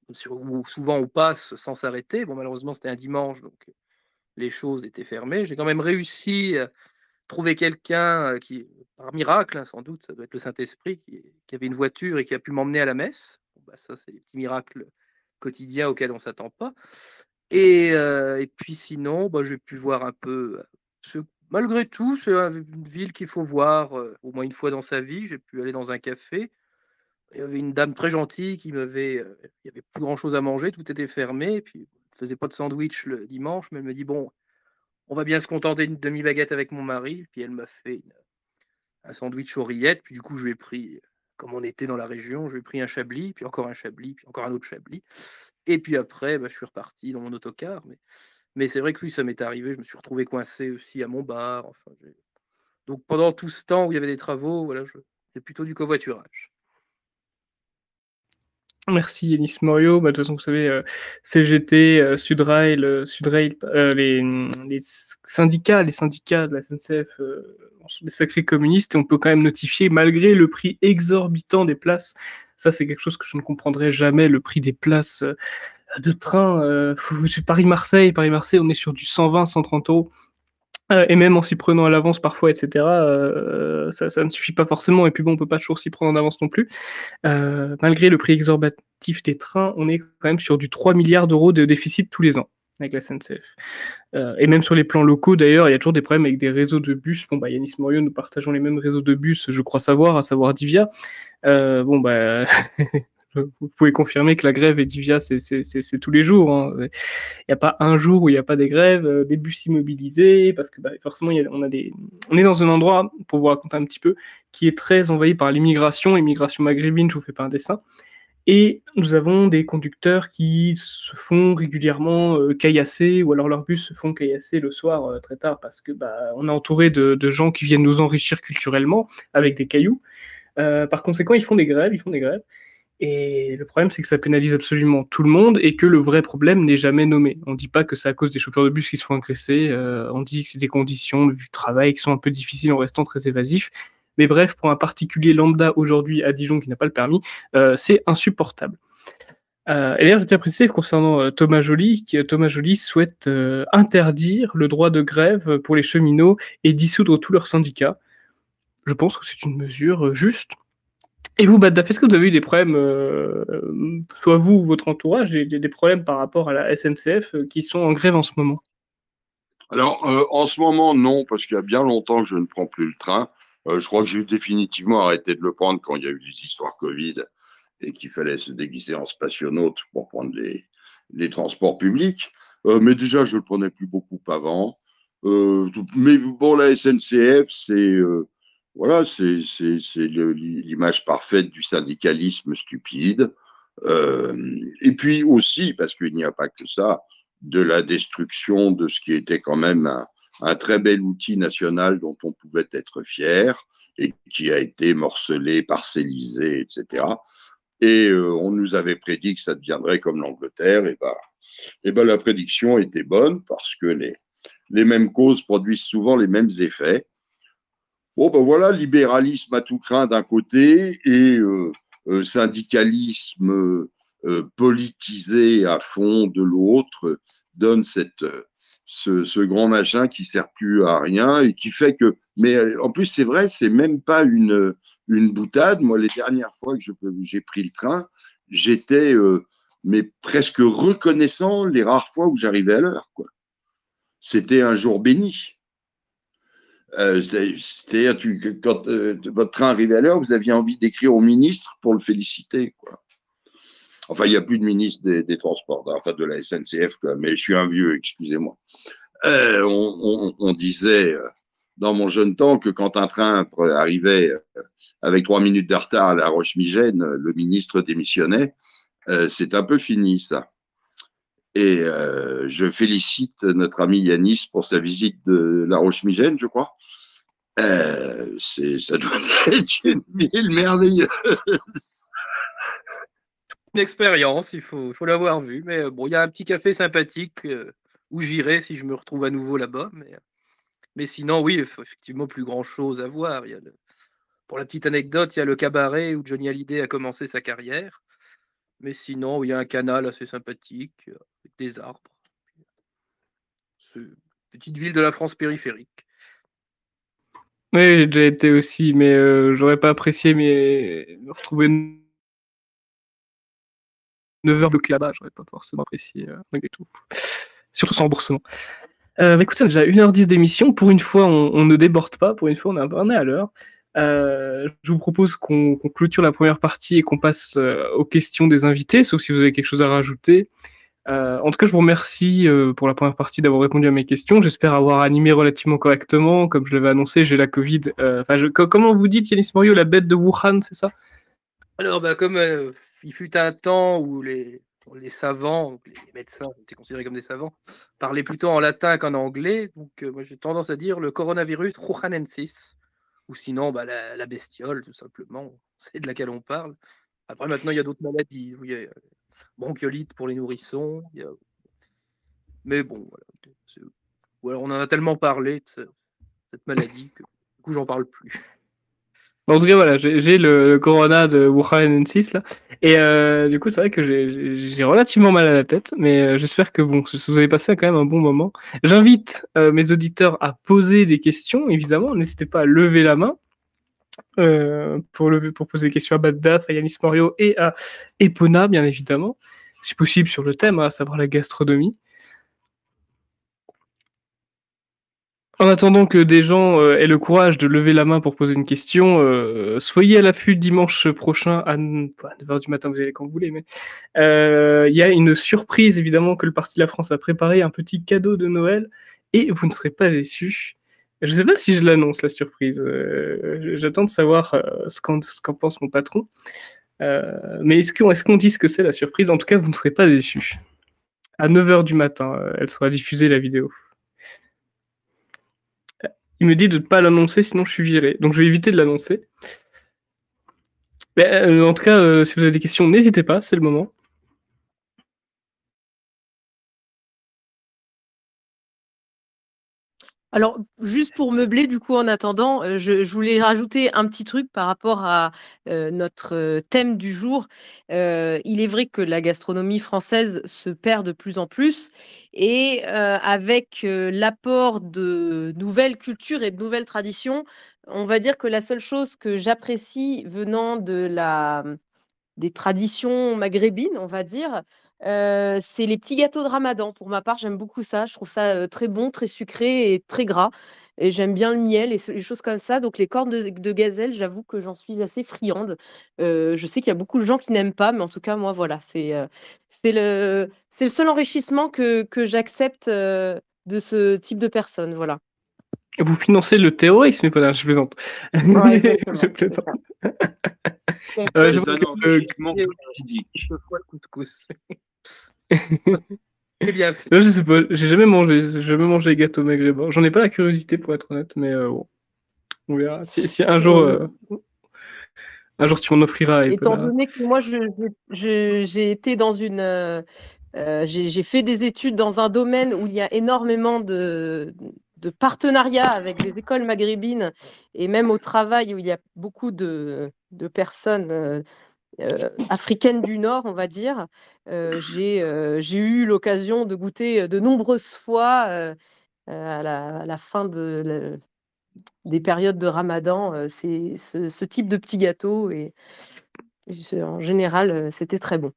où souvent on passe sans s'arrêter. Bon, malheureusement, c'était un dimanche, donc les choses étaient fermées. J'ai quand même réussi à trouver quelqu'un qui, par miracle, hein, sans doute, ça doit être le Saint-Esprit, qui avait une voiture et qui a pu m'emmener à la messe. Bon, bah, ça, c'est des petits miracles quotidiens auxquels on ne s'attend pas. Et puis sinon, bah, j'ai pu voir un peu. Malgré tout, c'est une ville qu'il faut voir au moins une fois dans sa vie. J'ai pu aller dans un café. Il y avait une dame très gentille qui il y avait plus grand-chose à manger, tout était fermé. Et puis, elle faisait pas de sandwich le dimanche, mais elle me dit bon, on va bien se contenter d'une demi-baguette avec mon mari. Puis elle m'a fait un sandwich aux rillettes. Puis du coup, je lui ai pris, comme on était dans la région, je lui ai pris un chablis, puis encore un chablis, puis encore un autre chablis. Et puis après, bah, je suis reparti dans mon autocar. Mais c'est vrai que oui, ça m'est arrivé. Je me suis retrouvé coincé aussi à mon bar. Enfin, donc pendant tout ce temps où il y avait des travaux, voilà, c'est plutôt du covoiturage. Merci Yanis Morioux. Bah, de toute façon, vous savez, CGT, Sudrail, les syndicats de la SNCF sont des sacrés communistes et on peut quand même notifier, malgré le prix exorbitant des places, ça c'est quelque chose que je ne comprendrai jamais, le prix des places de train. Paris-Marseille, on est sur du 120, 130 euros. Et même en s'y prenant à l'avance parfois, etc., ça ne suffit pas forcément. Et puis bon, on peut pas toujours s'y prendre en avance non plus. Malgré le prix exorbitif des trains, on est quand même sur du 3 milliards d'euros de déficit tous les ans avec la SNCF. Et même sur les plans locaux, d'ailleurs, il y a toujours des problèmes avec des réseaux de bus. Bon, bah, Yanis Morioux, nous partageons les mêmes réseaux de bus, je crois savoir, à savoir Divia. Bon, bah, vous pouvez confirmer que la grève et Divia, c'est tous les jours. Hein. Il n'y a pas un jour où il n'y a pas des grèves, des bus immobilisés, parce que bah, forcément, on est dans un endroit, pour vous raconter un petit peu, qui est très envahi par l'immigration maghrébine, je vous fais pas un dessin. Et nous avons des conducteurs qui se font régulièrement caillasser, ou alors leurs bus se font caillasser le soir très tard, parce que on est entouré de gens qui viennent nous enrichir culturellement avec des cailloux. Par conséquent, ils font des grèves. Et le problème, c'est que ça pénalise absolument tout le monde et que le vrai problème n'est jamais nommé. On ne dit pas que c'est à cause des chauffeurs de bus qui se font agresser, on dit que c'est des conditions du travail qui sont un peu difficiles en restant très évasifs. Mais bref, pour un particulier lambda aujourd'hui à Dijon qui n'a pas le permis, c'est insupportable. Et d'ailleurs, je tiens à préciser concernant Thomas Joly, Thomas Joly souhaite interdire le droit de grève pour les cheminots et dissoudre tous leurs syndicats. Je pense que c'est une mesure juste. Et vous, Baddaf, est-ce que vous avez eu des problèmes, soit vous ou votre entourage, des problèmes par rapport à la SNCF qui sont en grève en ce moment? Alors, en ce moment, non, parce qu'il y a bien longtemps que je ne prends plus le train. Je crois que j'ai définitivement arrêté de le prendre quand il y a eu les histoires Covid et qu'il fallait se déguiser en spationaute pour prendre les transports publics. Mais déjà, je ne le prenais plus beaucoup avant. Mais bon, la SNCF, voilà, c'est l'image parfaite du syndicalisme stupide. Et puis aussi, parce qu'il n'y a pas que ça, de la destruction de ce qui était quand même un très bel outil national dont on pouvait être fier et qui a été morcelé, parcellisé, etc. Et on nous avait prédit que ça deviendrait comme l'Angleterre. Et ben la prédiction était bonne parce que les mêmes causes produisent souvent les mêmes effets. Bon, ben voilà, libéralisme à tout craint d'un côté et syndicalisme politisé à fond de l'autre donne ce grand machin qui ne sert plus à rien et qui fait que. Mais en plus, c'est vrai, c'est même pas une boutade. Moi, les dernières fois que j'ai pris le train, j'étais mais presque reconnaissant les rares fois où j'arrivais à l'heure, quoi. C'était un jour béni. C'est-à-dire quand votre train arrivait à l'heure, vous aviez envie d'écrire au ministre pour le féliciter, quoi. Enfin, il n'y a plus de ministre des Transports, enfin de la SNCF, quoi, mais je suis un vieux, excusez-moi. On disait dans mon jeune temps que quand un train arrivait avec 3 minutes de retard à La Roche-Migène, le ministre démissionnait. C'est un peu fini, ça. Et je félicite notre ami Yanis pour sa visite de La Roche-Migène, je crois. Ça doit être une ville merveilleuse. Une expérience, il faut l'avoir vu. Mais bon, il y a un petit café sympathique où j'irai si je me retrouve à nouveau là-bas. Mais sinon, oui, effectivement, plus grand-chose à voir. Pour la petite anecdote, il y a le cabaret où Johnny Hallyday a commencé sa carrière. Mais sinon, il y a un canal assez sympathique, avec des arbres. C'est une petite ville de la France périphérique. Oui, j'ai déjà été aussi, mais j'aurais pas apprécié me retrouver 9 heures de là-bas, j'aurais pas forcément apprécié malgré tout. Surtout sans remboursement. Écoutez, on a déjà 1h10 d'émission. Pour une fois, on ne déborde pas. Pour une fois, on est à l'heure. Je vous propose qu'on clôture la première partie et qu'on passe aux questions des invités, sauf si vous avez quelque chose à rajouter. En tout cas, je vous remercie pour la première partie d'avoir répondu à mes questions. J'espère avoir animé relativement correctement. Comme je l'avais annoncé, j'ai la Covid. Comment vous dites, Yanis Morio, la bête de Wuhan, c'est ça? Alors, comme il fut un temps où les savants, les médecins étaient considérés comme des savants, parlaient plutôt en latin qu'en anglais. Donc, moi, j'ai tendance à dire le coronavirus Wuhanensis, ou sinon la bestiole, tout simplement. On sait de laquelle on parle. Après, maintenant, il y a d'autres maladies. Il y a bronchiolite pour les nourrissons. Mais bon, voilà. On en a tellement parlé de cette maladie que du coup, j'en parle plus. En tout cas, voilà, j'ai le corona de Wuhan N6 là, et du coup, c'est vrai que j'ai relativement mal à la tête, mais j'espère que bon, vous avez passé quand même un bon moment. J'invite mes auditeurs à poser des questions, évidemment. N'hésitez pas à lever la main pour poser des questions à Baddaf, à Yanis Morio et à Epona, bien évidemment, si possible sur le thème, à savoir la gastronomie. En attendant que des gens aient le courage de lever la main pour poser une question, soyez à l'affût dimanche prochain à 9h du matin, vous allez quand vous voulez, mais il y a une surprise évidemment que le Parti de la France a préparé, un petit cadeau de Noël, et vous ne serez pas déçus. Je ne sais pas si je l'annonce, la surprise. J'attends de savoir ce qu'en pense mon patron. Mais est-ce qu'on dit ce que c'est la surprise? En tout cas, vous ne serez pas déçus. À 9h du matin, elle sera diffusée, la vidéo. Il me dit de ne pas l'annoncer, sinon je suis viré. Donc je vais éviter de l'annoncer. Mais, en tout cas, si vous avez des questions, n'hésitez pas, c'est le moment. Alors, juste pour meubler, du coup, en attendant, je voulais rajouter un petit truc par rapport à notre thème du jour. Il est vrai que la gastronomie française se perd de plus en plus et avec l'apport de nouvelles cultures et de nouvelles traditions, on va dire que la seule chose que j'apprécie venant des traditions maghrébines, on va dire, c'est les petits gâteaux de ramadan. Pour ma part, j'aime beaucoup ça. Je trouve ça, très bon, très sucré et très gras et j'aime bien le miel et les choses comme ça. Donc les cornes de gazelle, j'avoue que j'en suis assez friande. Je sais qu'il y a beaucoup de gens qui n'aiment pas, mais en tout cas, moi, voilà, c'est le seul enrichissement que j'accepte, de ce type de personnes, voilà. Vous financez le terrorisme, mais pas je plaisante. Ouais, exactement, Je c'est plaisante. ça. Je C'est vois un que, enrichissement fatidique. Quelquefois, couscous. C'est bien fait. là, je sais pas, j'ai jamais mangé les gâteaux maghrébins. J'en ai pas la curiosité, pour être honnête, mais bon, on verra. Si un jour tu m'en offriras, Étant Epona. donné que moi, j'ai été dans j'ai fait des études dans un domaine où il y a énormément de partenariats avec des écoles maghrébines et même au travail où il y a beaucoup de personnes africaines du Nord, on va dire. J'ai eu l'occasion de goûter de nombreuses fois à la fin des périodes de Ramadan, c'est ce type de petits gâteaux et en général, c'était très bon.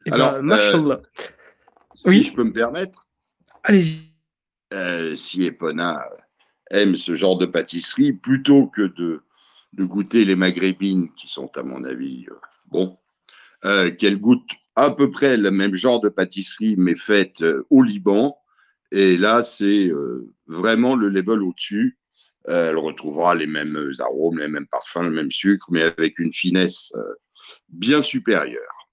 Et Alors, mashallah. si Oui. je peux me permettre, Allez-y. si Epona aime ce genre de pâtisserie, plutôt que de goûter les maghrébines, qui sont à mon avis bon, qu'elle goûte à peu près le même genre de pâtisserie, mais faite au Liban. Et là, c'est vraiment le level au-dessus. Elle retrouvera les mêmes arômes, les mêmes parfums, le même sucre, mais avec une finesse bien supérieure.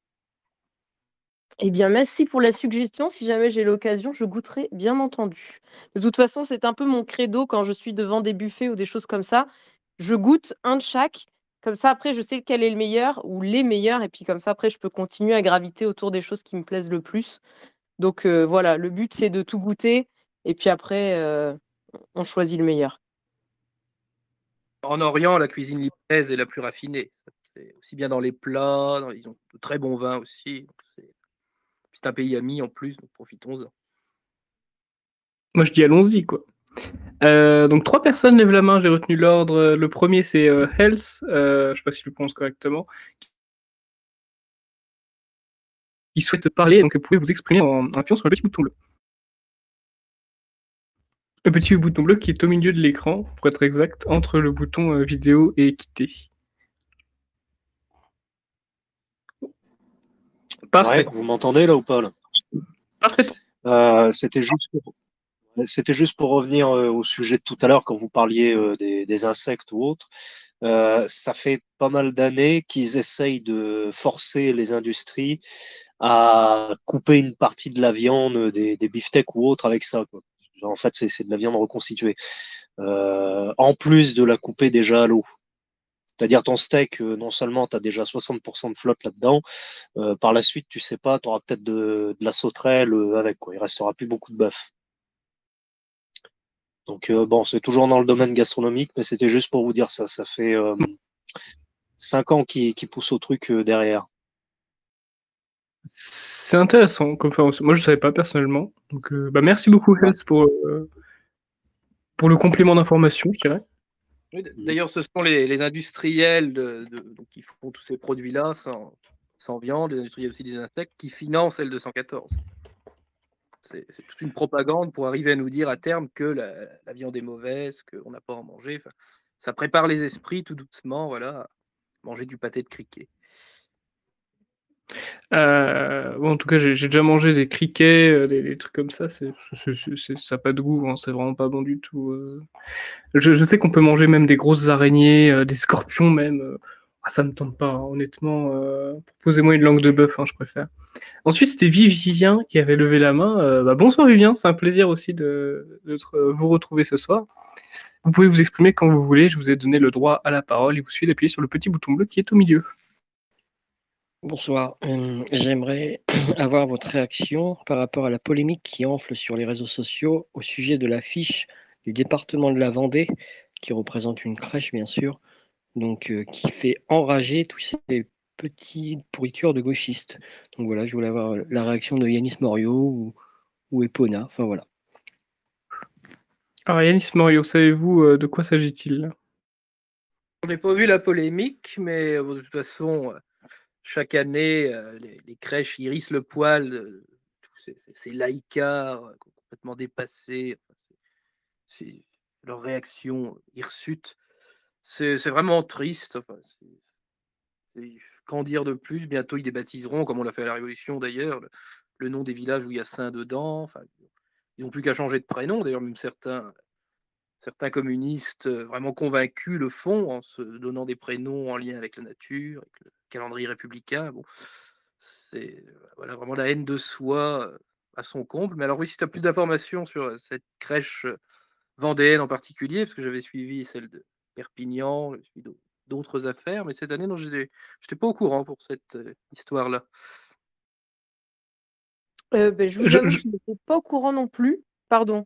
Eh bien, merci pour la suggestion. Si jamais j'ai l'occasion, je goûterai, bien entendu. De toute façon, c'est un peu mon credo quand je suis devant des buffets ou des choses comme ça. Je goûte un de chaque. Comme ça, après, je sais lequel est le meilleur ou les meilleurs. Et puis, comme ça, après, je peux continuer à graviter autour des choses qui me plaisent le plus. Donc, voilà, le but, c'est de tout goûter. Et puis après, on choisit le meilleur. En Orient, la cuisine libanaise est la plus raffinée. C'est aussi bien dans les plats, ils ont de très bons vins aussi. C'est un pays ami en plus, donc profitons-en. Moi, je dis allons-y, quoi. Donc 3 personnes lèvent la main, j'ai retenu l'ordre. Le premier, c'est Health, je sais pas si je le prononce correctement, qui souhaite parler, donc vous pouvez vous exprimer en appuyant sur le petit bouton bleu. Le petit bouton bleu qui est au milieu de l'écran, pour être exact, entre le bouton vidéo et quitter. Parfait. Ouais, vous m'entendez là ou pas là? Parfait. C'était juste pour revenir au sujet de tout à l'heure quand vous parliez des insectes ou autres. Ça fait pas mal d'années qu'ils essayent de forcer les industries à couper une partie de la viande, des beefsteaks ou autres avec ça, quoi. En fait, c'est de la viande reconstituée. En plus de la couper déjà à l'eau. C'est-à-dire ton steak, non seulement tu as déjà 60% de flotte là-dedans, par la suite, tu sais pas, tu auras peut-être de la sauterelle avec, quoi. Il restera plus beaucoup de bœuf. Donc bon, c'est toujours dans le domaine gastronomique, mais c'était juste pour vous dire ça. Ça fait 5 ans qu'ils poussent au truc derrière. C'est intéressant comme information. Moi, je ne savais pas personnellement. Donc, merci beaucoup, Health, pour le complément d'information, je dirais. Oui, d'ailleurs, ce sont les industriels donc, qui font tous ces produits-là sans viande, les industriels aussi des insectes, qui financent L214. C'est toute une propagande pour arriver à nous dire à terme que la viande est mauvaise, qu'on n'a pas à en manger. Enfin, ça prépare les esprits tout doucement, voilà, à manger du pâté de criquet. Bon, en tout cas, j'ai déjà mangé des criquets, des trucs comme ça. Ça n'a pas de goût, hein, c'est vraiment pas bon du tout. Je sais qu'on peut manger même des grosses araignées, des scorpions même. Ah, ça me tente pas, hein, honnêtement. Proposez-moi une langue de bœuf, hein, je préfère. Ensuite, c'était Vivien qui avait levé la main. Bonsoir Vivien, c'est un plaisir aussi de vous retrouver ce soir. Vous pouvez vous exprimer quand vous voulez, je vous ai donné le droit à la parole. Il vous suffit d'appuyer sur le petit bouton bleu qui est au milieu. Bonsoir. J'aimerais avoir votre réaction par rapport à la polémique qui enfle sur les réseaux sociaux au sujet de l'affiche du département de la Vendée, qui représente une crèche, bien sûr, donc qui fait enrager tous ces petites pourritures de gauchistes. Donc voilà, je voulais avoir la réaction de Yanis Morio ou Epona. Enfin voilà. Alors Yanis Morio, savez-vous de quoi s'agit-il? Je n'ai pas vu la polémique, mais de toute façon, chaque année, les crèches hérissent le poil de tous ces laïcards complètement dépassés. Leur réaction hirsute, c'est vraiment triste. Enfin, qu'en dire de plus? Bientôt, ils débaptiseront, comme on l'a fait à la Révolution d'ailleurs, le nom des villages où il y a Saint dedans. Enfin, ils n'ont plus qu'à changer de prénom. D'ailleurs, même certains communistes vraiment convaincus le font en se donnant des prénoms en lien avec la nature, avec le calendrier républicain. Bon, c'est voilà, vraiment la haine de soi à son comble. Mais alors oui, si tu as plus d'informations sur cette crèche vendéenne en particulier, parce que j'avais suivi celle de Perpignan, j'ai suivi d'autres affaires, mais cette année, non, je n'étais pas au courant pour cette histoire-là. Je vous avoue que je n'étais pas au courant non plus. Pardon.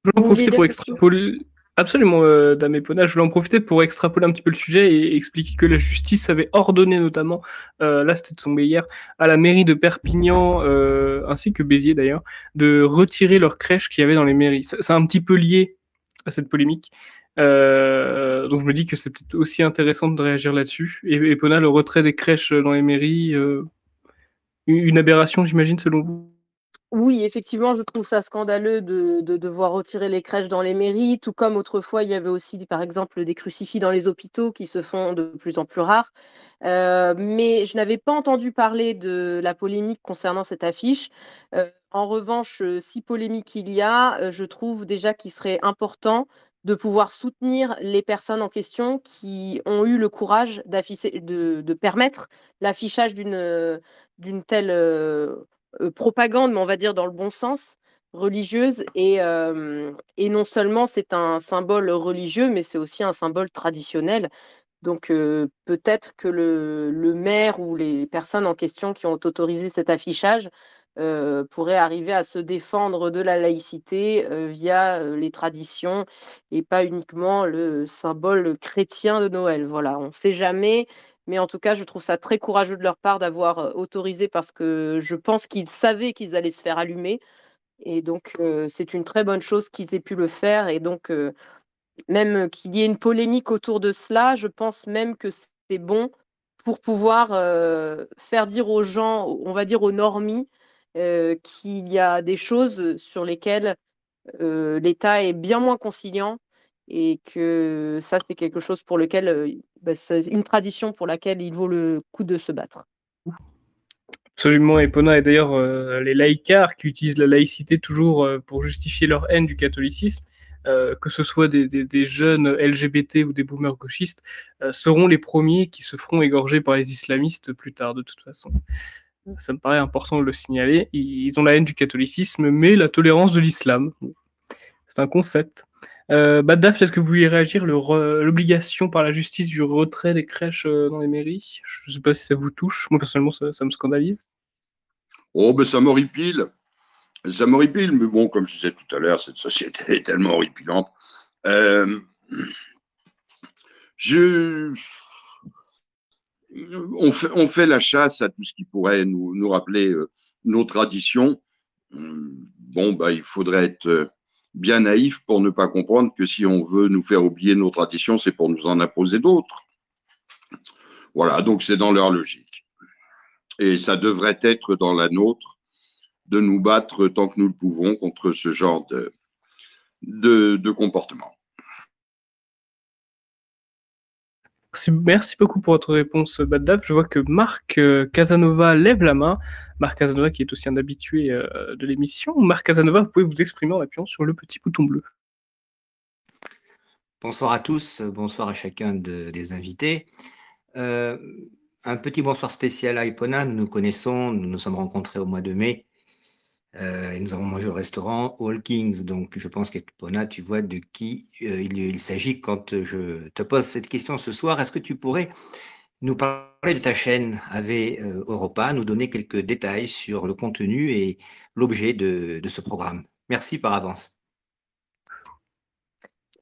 Je voulais en Vous vouliez profiter dire pour quelque chose? extrapoler. Absolument, Dame Epona, je voulais en profiter pour extrapoler un petit peu le sujet et expliquer que la justice avait ordonné notamment, là c'était tombé hier, à la mairie de Perpignan, ainsi que Béziers d'ailleurs, de retirer leurs crèches qu'il y avait dans les mairies. C'est un petit peu lié à cette polémique. Donc je me dis que c'est peut-être aussi intéressant de réagir là-dessus. Et Epona, le retrait des crèches dans les mairies, une aberration j'imagine selon vous? Oui, effectivement, je trouve ça scandaleux de devoir retirer les crèches dans les mairies, tout comme autrefois, il y avait aussi, par exemple, des crucifix dans les hôpitaux qui se font de plus en plus rares. Mais je n'avais pas entendu parler de la polémique concernant cette affiche. En revanche, si polémique il y a, je trouve déjà qu'il serait important de pouvoir soutenir les personnes en question qui ont eu le courage de permettre l'affichage d'une telle, propagande, mais on va dire dans le bon sens, religieuse et non seulement c'est un symbole religieux, mais c'est aussi un symbole traditionnel. Donc peut-être que le maire ou les personnes en question qui ont autorisé cet affichage, pourraient arriver à se défendre de la laïcité, via, les traditions et pas uniquement le symbole chrétien de Noël. Voilà, on ne sait jamais, mais en tout cas, je trouve ça très courageux de leur part d'avoir, autorisé parce que je pense qu'ils savaient qu'ils allaient se faire allumer et donc c'est une très bonne chose qu'ils aient pu le faire et donc même qu'il y ait une polémique autour de cela, je pense même que c'est bon pour pouvoir, faire dire aux gens, on va dire aux normies, qu'il y a des choses sur lesquelles, l'État est bien moins conciliant et que ça, c'est quelque chose pour lequel, c'est une tradition pour laquelle il vaut le coup de se battre. Absolument, Epona, et d'ailleurs les laïcards qui utilisent la laïcité toujours pour justifier leur haine du catholicisme, que ce soit des jeunes LGBT ou des boomers gauchistes, seront les premiers qui se feront égorger par les islamistes plus tard, de toute façon. Ça me paraît important de le signaler. Ils ont la haine du catholicisme, mais la tolérance de l'islam. C'est un concept. Daf, est-ce que vous vouliez réagir l'obligation par la justice du retrait des crèches dans les mairies? Je ne sais pas si ça vous touche. Moi, personnellement, ça me scandalise. Oh, ben ça m'horripile. Ça m'horripile, mais bon, comme je disais tout à l'heure, cette société est tellement horripilante. On fait la chasse à tout ce qui pourrait nous rappeler nos traditions. Bon, bah, il faudrait être bien naïf pour ne pas comprendre que si on veut nous faire oublier nos traditions, c'est pour nous en imposer d'autres. Voilà, donc c'est dans leur logique. Et ça devrait être dans la nôtre de nous battre tant que nous le pouvons contre ce genre de comportement. Merci beaucoup pour votre réponse, Baddaf. Je vois que Marc Casanova lève la main. Marc Casanova qui est aussi un habitué de l'émission. Marc Casanova, vous pouvez vous exprimer en appuyant sur le petit bouton bleu. Bonsoir à tous, bonsoir à chacun des invités. Euh, un petit bonsoir spécial à Ipona, nous nous connaissons, nous nous sommes rencontrés au mois de mai et nous avons mangé au restaurant All Kings. Donc je pense qu'Ipona, tu vois de qui il s'agit quand je te pose cette question ce soir. Est-ce que tu pourrais nous parler de ta chaîne AV Europa, nous donner quelques détails sur le contenu et l'objet de ce programme? Merci par avance.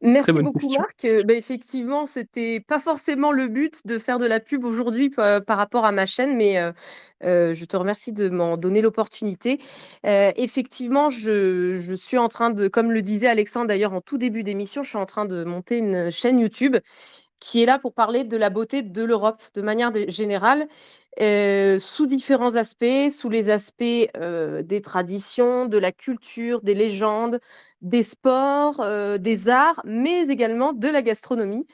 Très Merci bonne beaucoup question. Marc. Effectivement, c'était pas forcément le but de faire de la pub aujourd'hui par rapport à ma chaîne, mais je te remercie de m'en donner l'opportunité. Effectivement, je suis en train de, comme le disait Alexandre d'ailleurs en tout début d'émission, je suis en train de monter une chaîne YouTube qui est là pour parler de la beauté de l'Europe de manière générale, sous différents aspects, sous les aspects des traditions, de la culture, des légendes, des sports, des arts, mais également de la gastronomie.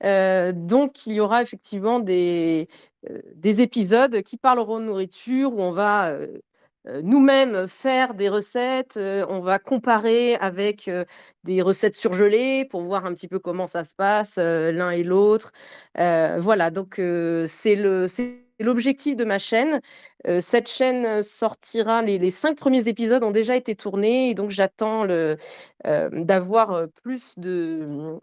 Donc, il y aura effectivement des épisodes qui parleront de nourriture, où on va nous-mêmes faire des recettes, on va comparer avec des recettes surgelées pour voir un petit peu comment ça se passe l'un et l'autre. Voilà, donc c'est l'objectif de ma chaîne. Cette chaîne sortira, les 5 premiers épisodes ont déjà été tournés et donc j'attends d'avoir plus on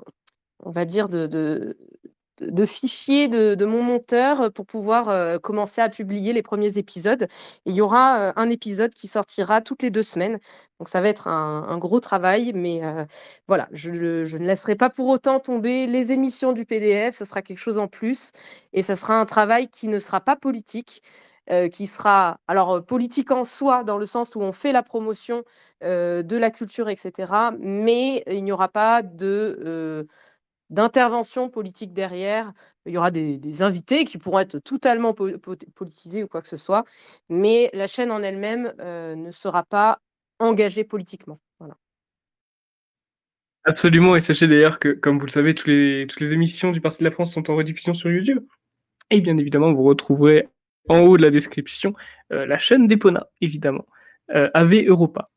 va dire, de fichiers de mon monteur pour pouvoir commencer à publier les premiers épisodes. Et il y aura un épisode qui sortira toutes les 2 semaines. Donc ça va être un gros travail, mais voilà, je ne laisserai pas pour autant tomber les émissions du PDF. Ce sera quelque chose en plus. Et ça sera un travail qui ne sera pas politique. Qui sera alors politique en soi, dans le sens où on fait la promotion de la culture, etc. Mais il n'y aura pas d'intervention politique derrière. Il y aura des invités qui pourront être totalement politisés ou quoi que ce soit, mais la chaîne en elle-même ne sera pas engagée politiquement. Voilà. Absolument, et sachez d'ailleurs que, comme vous le savez, toutes les émissions du Parti de la France sont en rediffusion sur YouTube. Et bien évidemment, vous retrouverez en haut de la description la chaîne d'Epona, évidemment, AV Europa.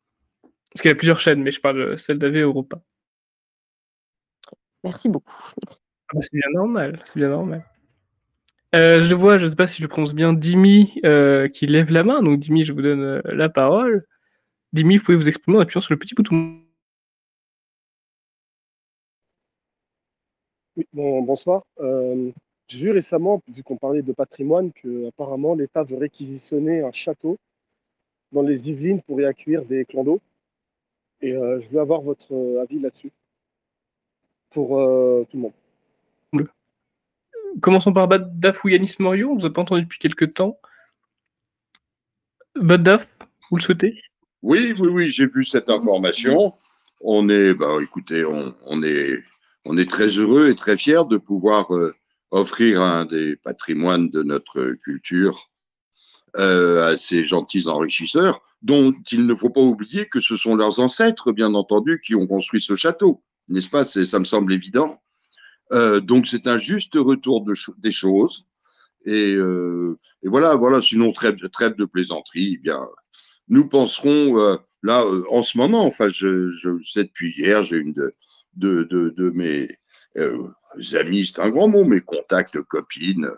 Parce qu'il y a plusieurs chaînes, mais je parle de celle d'AV Europa. Merci beaucoup. Ah bah, c'est bien normal, c'est bien normal. Je vois, je ne sais pas si je prononce bien, Dimi qui lève la main. Donc Dimi, je vous donne la parole. Dimi, vous pouvez vous exprimer en appuyant sur le petit bouton. Oui, bonsoir. J'ai vu récemment, vu qu'on parlait de patrimoine, que apparemment l'État veut réquisitionner un château dans les Yvelines pour y accueillir des clans d'eau. Et je veux avoir votre avis là-dessus pour tout le monde. Commençons par Baddaf ou Yanis Morio, on ne vous a pas entendu depuis quelques temps. Baddaf, vous le souhaitez? Oui, j'ai vu cette information. On est, écoutez, on est très heureux et très fiers de pouvoir offrir un des patrimoines de notre culture à ces gentils enrichisseurs, dont il ne faut pas oublier que ce sont leurs ancêtres, bien entendu, qui ont construit ce château, n'est-ce pas? Ça me semble évident. Donc c'est un juste retour des choses. Et voilà, sinon trêve de plaisanterie. Eh bien, nous penserons là en ce moment. Enfin, je sais depuis hier, j'ai une de mes amis, c'est un grand mot, mes contacts, copines,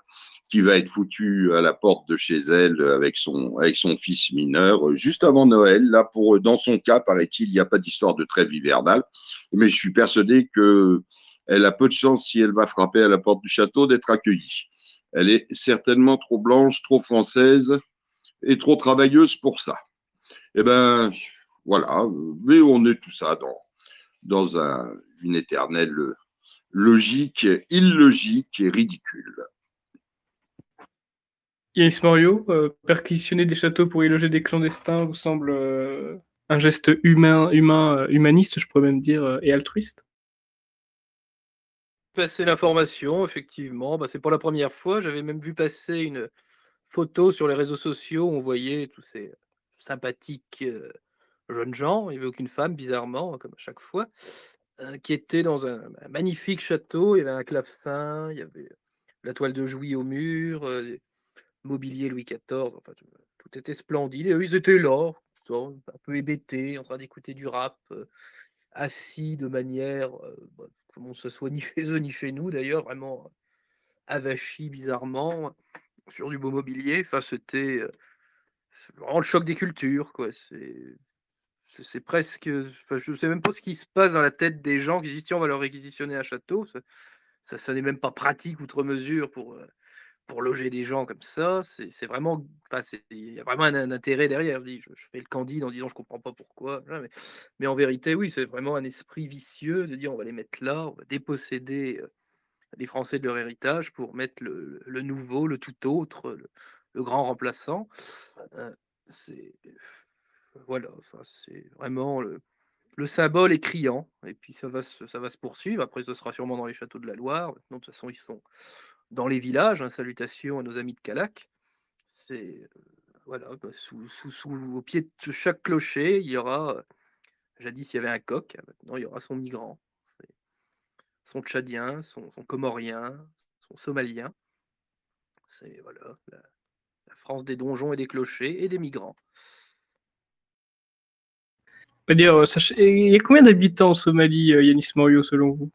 qui va être foutue à la porte de chez elle avec son fils mineur juste avant Noël. Là, dans son cas, paraît-il, il n'y a pas d'histoire de trêve hivernale, mais je suis persuadé que elle a peu de chance, si elle va frapper à la porte du château, d'être accueillie. Elle est certainement trop blanche, trop française et trop travailleuse pour ça. Eh ben, voilà. Mais on est tout ça dans une éternelle logique, illogique et ridicule. Yanis Morio, perquisitionner des châteaux pour y loger des clandestins vous semble un geste humaniste, je pourrais même dire, et altruiste? Passer l'information, effectivement, c'est pas la première fois. J'avais même vu passer une photo sur les réseaux sociaux où on voyait tous ces sympathiques jeunes gens, il n'y avait aucune femme, bizarrement, comme à chaque fois, qui étaient dans un magnifique château. Il y avait un clavecin, il y avait la toile de Jouy au mur, mobilier Louis XIV, enfin, tout était splendide. Et eux, ils étaient là, ça, un peu hébétés, en train d'écouter du rap, assis de manière, comment ça soit ni chez eux ni chez nous d'ailleurs, vraiment avachis bizarrement sur du beau mobilier. Enfin, c'est vraiment le choc des cultures, quoi. C'est presque, enfin, je sais même pas ce qui se passe dans la tête des gens qui disent: «Tiens, on va leur réquisitionner un château». Ça n'est même pas pratique outre mesure pour loger des gens comme ça. C'est vraiment, enfin, il y a vraiment un intérêt derrière. Je fais le candide en disant: «Je comprends pas pourquoi», voilà, mais en vérité, oui, c'est vraiment un esprit vicieux de dire: «On va les mettre là, on va déposséder, les Français de leur héritage pour mettre le nouveau, le tout autre, le grand remplaçant». C'est voilà, enfin, c'est vraiment le symbole est criant et puis ça va se poursuivre. Après, ce sera sûrement dans les châteaux de la Loire. Maintenant, de toute façon, ils sont dans les villages, hein. Salutations à nos amis de Callac. C'est, voilà, bah, au pied de chaque clocher, il y aura, jadis, il y avait un coq, maintenant, il y aura son migrant, c'est son tchadien, son comorien, son somalien. C'est, voilà, la France des donjons et des clochers et des migrants. Dire, il y a combien d'habitants en Somalie, Yanis Morio, selon vous?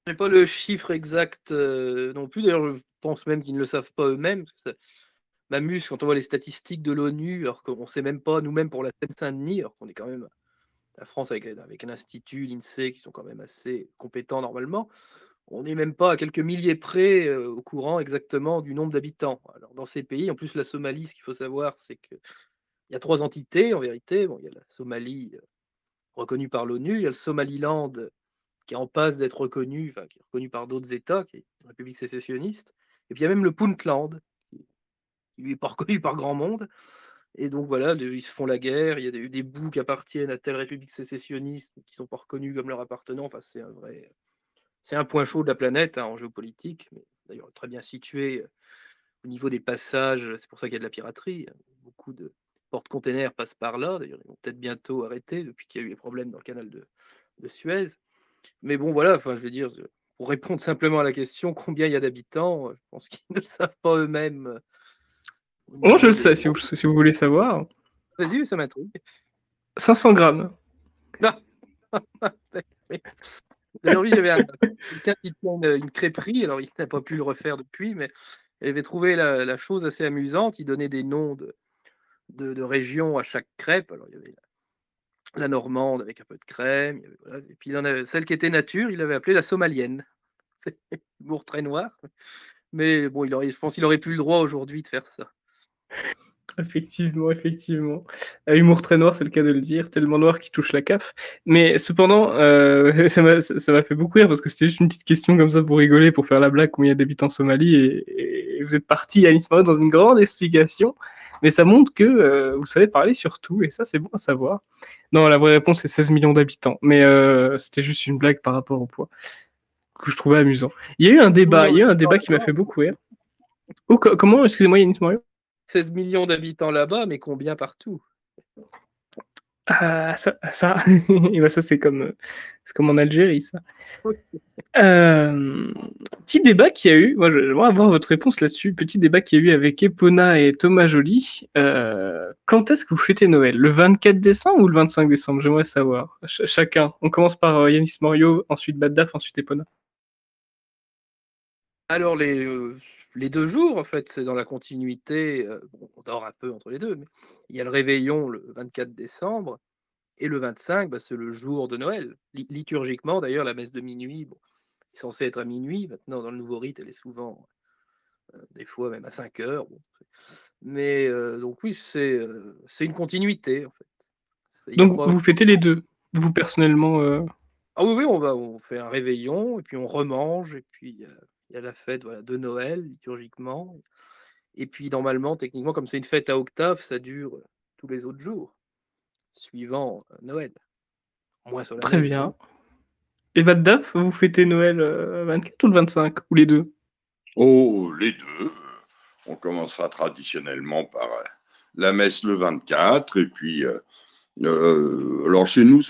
Je n'ai pas le chiffre exact non plus. D'ailleurs, je pense même qu'ils ne le savent pas eux-mêmes. Parce que ça m'amuse quand on voit les statistiques de l'ONU, alors qu'on ne sait même pas nous-mêmes pour la Seine-Saint-Denis, alors qu'on est quand même la France avec un institut, l'INSEE, qui sont quand même assez compétents normalement. On n'est même pas à quelques milliers près au courant exactement du nombre d'habitants. Alors, dans ces pays, en plus la Somalie, ce qu'il faut savoir, c'est qu'il y a 3 entités en vérité. Bon, il y a la Somalie reconnue par l'ONU, il y a le Somaliland qui est en passe d'être reconnu, enfin, qui est reconnu par d'autres États, qui est une république sécessionniste. Et puis il y a même le Puntland, qui lui est pas reconnu par grand monde. Et donc voilà, ils se font la guerre. Il y a des bouts qui appartiennent à telle république sécessionniste, qui sont pas reconnus comme leur appartenant. Enfin, c'est un point chaud de la planète, hein, en géopolitique, mais d'ailleurs très bien situé au niveau des passages. C'est pour ça qu'il y a de la piraterie. Beaucoup de porte-containers passent par là. D'ailleurs, ils vont peut-être bientôt arrêter depuis qu'il y a eu les problèmes dans le canal de Suez. Mais bon, voilà, enfin, je veux dire, pour répondre simplement à la question, combien il y a d'habitants, je pense qu'ils ne le savent pas eux-mêmes. Moi, je le sais, si vous voulez savoir. Vas-y, ça m'intrigue. 500 grammes. D'ailleurs, oui, il y avait quelqu'un qui tient une crêperie, alors il n'a pas pu le refaire depuis, mais il avait trouvé la chose assez amusante. Il donnait des noms de régions à chaque crêpe. Alors, il y avait la normande avec un peu de crème, voilà. Et puis il en avait celle qui était nature, il l'avait appelée la somalienne. C'est humour très noir, mais bon, je pense qu'il aurait plus le droit aujourd'hui de faire ça. Effectivement, effectivement. Humour très noir, c'est le cas de le dire, tellement noir qu'il touche la CAF. Mais cependant, ça m'a fait beaucoup rire parce que c'était juste une petite question comme ça pour rigoler, pour faire la blague combien il y a d'habitants en Somalie, et vous êtes parti, Yanis Morio, dans une grande explication. Mais ça montre que vous savez parler sur tout, et ça, c'est bon à savoir. Non, la vraie réponse, c'est 16 millions d'habitants. Mais c'était juste une blague par rapport au poids, que je trouvais amusant. Il y a eu un débat, qui m'a fait beaucoup rire. Oh, comment, excusez-moi, Yanis Morio? 16 millions d'habitants là-bas, mais combien partout? Ah, ça, et ben ça c'est comme en Algérie, ça. Petit débat qu'il y a eu, moi j'aimerais avoir votre réponse là-dessus, petit débat qu'il y a eu avec Epona et Thomas Joly. Quand est-ce que vous fêtez Noël? Le 24 décembre ou le 25 décembre? J'aimerais savoir. Chacun. On commence par Yanis Morio, ensuite Baddaf, ensuite Epona. Alors les 2 jours, en fait, c'est dans la continuité, bon, on dort un peu entre les 2, mais il y a le réveillon le 24 décembre et le 25, bah, c'est le jour de Noël. Liturgiquement d'ailleurs, la messe de minuit, bon, est censée être à minuit. Maintenant dans le nouveau rite, elle est souvent, des fois même à 5 heures, bon, mais donc oui, c'est une continuité, en fait. Donc vous fêtez les deux, vous personnellement Ah oui, oui, on fait un réveillon et puis on remange et puis il y a la fête, voilà, de Noël liturgiquement, et puis normalement, techniquement, comme c'est une fête à octave, ça dure tous les autres jours suivant Noël, moins Très solennel. bien. Et Baddaf, vous fêtez Noël 24 ou le 25? Ou les deux? Oh, les deux. On commencera traditionnellement par la messe le 24, et puis alors chez nous,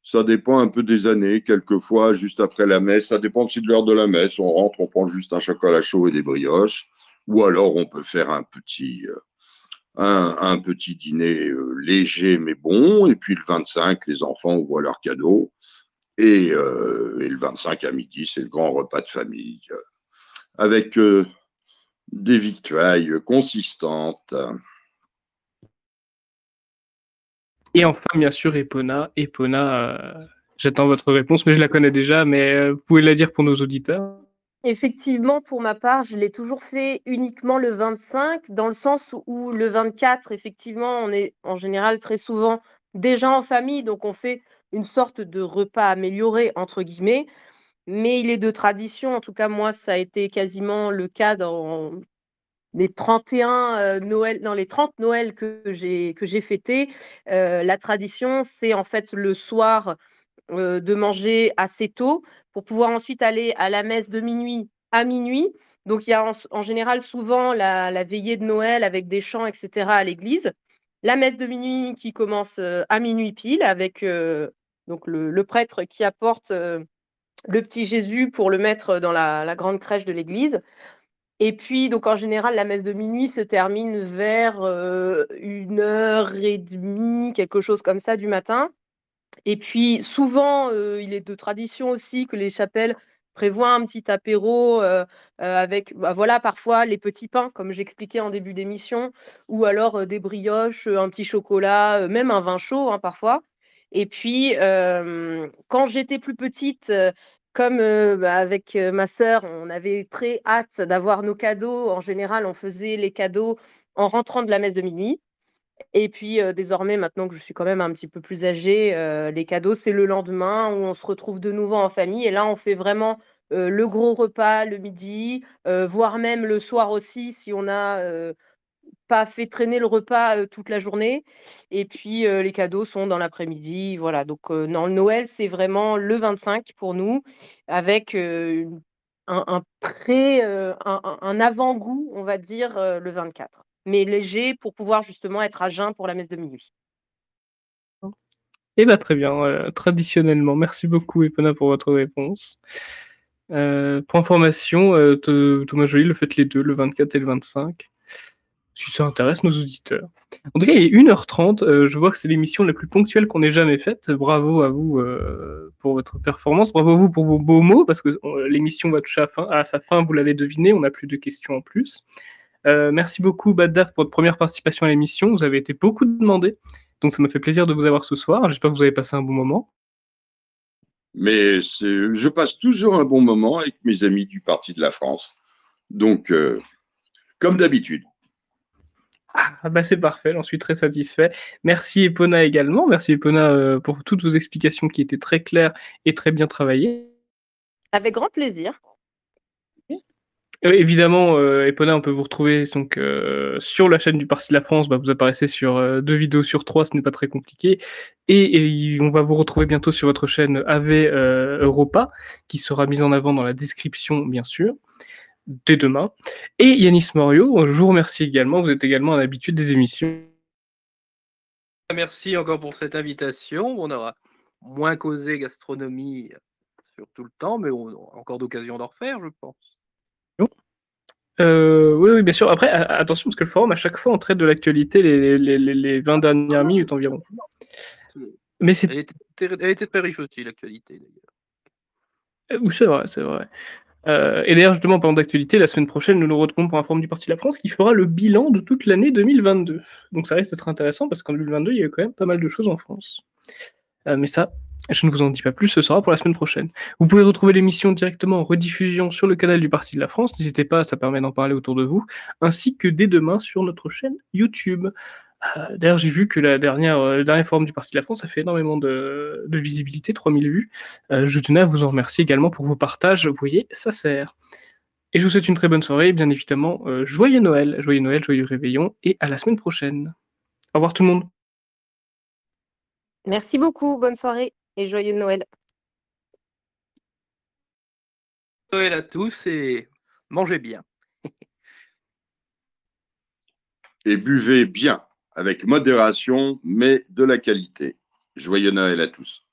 ça dépend un peu des années. Quelquefois, juste après la messe, ça dépend aussi de l'heure de la messe. On rentre, on prend juste un chocolat chaud et des brioches. Ou alors, on peut faire un un petit dîner léger mais bon, et puis le 25, les enfants ouvrent leurs cadeaux, et le 25 à midi, c'est le grand repas de famille, avec des victuailles consistantes. Et enfin, bien sûr, Epona. Epona, j'attends votre réponse, mais je la connais déjà, mais vous pouvez la dire pour nos auditeurs. Effectivement, pour ma part, je l'ai toujours fait uniquement le 25, dans le sens où le 24, effectivement, on est en général très souvent déjà en famille, donc on fait une sorte de repas amélioré, entre guillemets. Mais il est de tradition, en tout cas moi, ça a été quasiment le cas dans les 31 Noël, dans les 30 Noël que j'ai fêtés. La tradition, c'est en fait le soir de manger assez tôt pour pouvoir ensuite aller à la messe de minuit à minuit. Donc il y a en général souvent la veillée de Noël avec des chants, et cetera, à l'église. La messe de minuit qui commence à minuit pile avec donc le prêtre qui apporte le petit Jésus pour le mettre dans la grande crèche de l'église. Et puis, donc en général, la messe de minuit se termine vers 1h30, quelque chose comme ça, du matin. Et puis souvent, il est de tradition aussi que les chapelles prévoient un petit apéro, avec, bah, voilà, parfois les petits pains, comme j'expliquais en début d'émission, ou alors, des brioches, un petit chocolat, même un vin chaud, hein, parfois. Et puis, quand j'étais plus petite, comme, bah, avec, ma sœur, on avait très hâte d'avoir nos cadeaux. En général, on faisait les cadeaux en rentrant de la messe de minuit. Et puis, désormais, maintenant que je suis quand même un petit peu plus âgée, les cadeaux, c'est le lendemain où on se retrouve de nouveau en famille et là, on fait vraiment, le gros repas le midi, voire même le soir aussi si on a, pas fait traîner le repas, toute la journée. Et puis, les cadeaux sont dans l'après-midi, voilà. Donc, non, Noël, c'est vraiment le 25 pour nous avec, un un avant-goût, on va dire, le 24, mais léger pour pouvoir justement être à jeun pour la messe de minuit. Eh bah, très bien, traditionnellement. Merci beaucoup, Epona, pour votre réponse. Pour information, Thomas Joly le faites les 2, le 24 et le 25, si ça intéresse nos auditeurs. En tout cas, il est 1h30, je vois que c'est l'émission la plus ponctuelle qu'on ait jamais faite. Bravo à vous, pour votre performance. Bravo à vous pour vos beaux mots, parce que l'émission va toucher à sa fin, vous l'avez deviné, on n'a plus de questions en plus. Merci beaucoup, Baddaf, pour votre première participation à l'émission. Vous avez été beaucoup demandé, donc ça m'a fait plaisir de vous avoir ce soir. J'espère que vous avez passé un bon moment. Mais je passe toujours un bon moment avec mes amis du Parti de la France. Donc, comme d'habitude. Ah bah c'est parfait, j'en suis très satisfait. Merci Epona également. Merci Epona pour toutes vos explications qui étaient très claires et très bien travaillées. Avec grand plaisir. Évidemment, Epona, on peut vous retrouver donc, sur la chaîne du Parti de la France. Bah, vous apparaissez sur 2 vidéos sur 3, ce n'est pas très compliqué. Et on va vous retrouver bientôt sur votre chaîne AV Europa, qui sera mise en avant dans la description, bien sûr, dès demain. Et Yanis Morio, je vous remercie également. Vous êtes également un habitué des émissions. Merci encore pour cette invitation. On aura moins causé gastronomie sur tout le temps, mais on aura encore d'occasion d'en refaire, je pense. Oui, oui, bien sûr. Après, attention, parce que le forum, à chaque fois, on traite de l'actualité les 20 dernières minutes environ. Mais c'est... Elle était très riche aussi, l'actualité, d'ailleurs. Oui, c'est vrai, c'est vrai. Et d'ailleurs, justement, en parlant d'actualité, la semaine prochaine, nous nous retrouvons pour un forum du Parti de la France qui fera le bilan de toute l'année 2022. Donc ça risque d'être intéressant, parce qu'en 2022, il y a eu quand même pas mal de choses en France. Mais ça, je ne vous en dis pas plus, ce sera pour la semaine prochaine. Vous pouvez retrouver l'émission directement en rediffusion sur le canal du Parti de la France, n'hésitez pas, ça permet d'en parler autour de vous, ainsi que dès demain sur notre chaîne YouTube. D'ailleurs, j'ai vu que le dernier forum du Parti de la France a fait énormément de visibilité, 3000 vues. Je tenais à vous en remercier également pour vos partages, vous voyez, ça sert. Et je vous souhaite une très bonne soirée, bien évidemment, joyeux Noël, joyeux réveillon, et à la semaine prochaine. Au revoir tout le monde. Merci beaucoup, bonne soirée et joyeux Noël. Noël à tous et mangez bien. Et buvez bien, avec modération, mais de la qualité. Joyeux Noël à tous.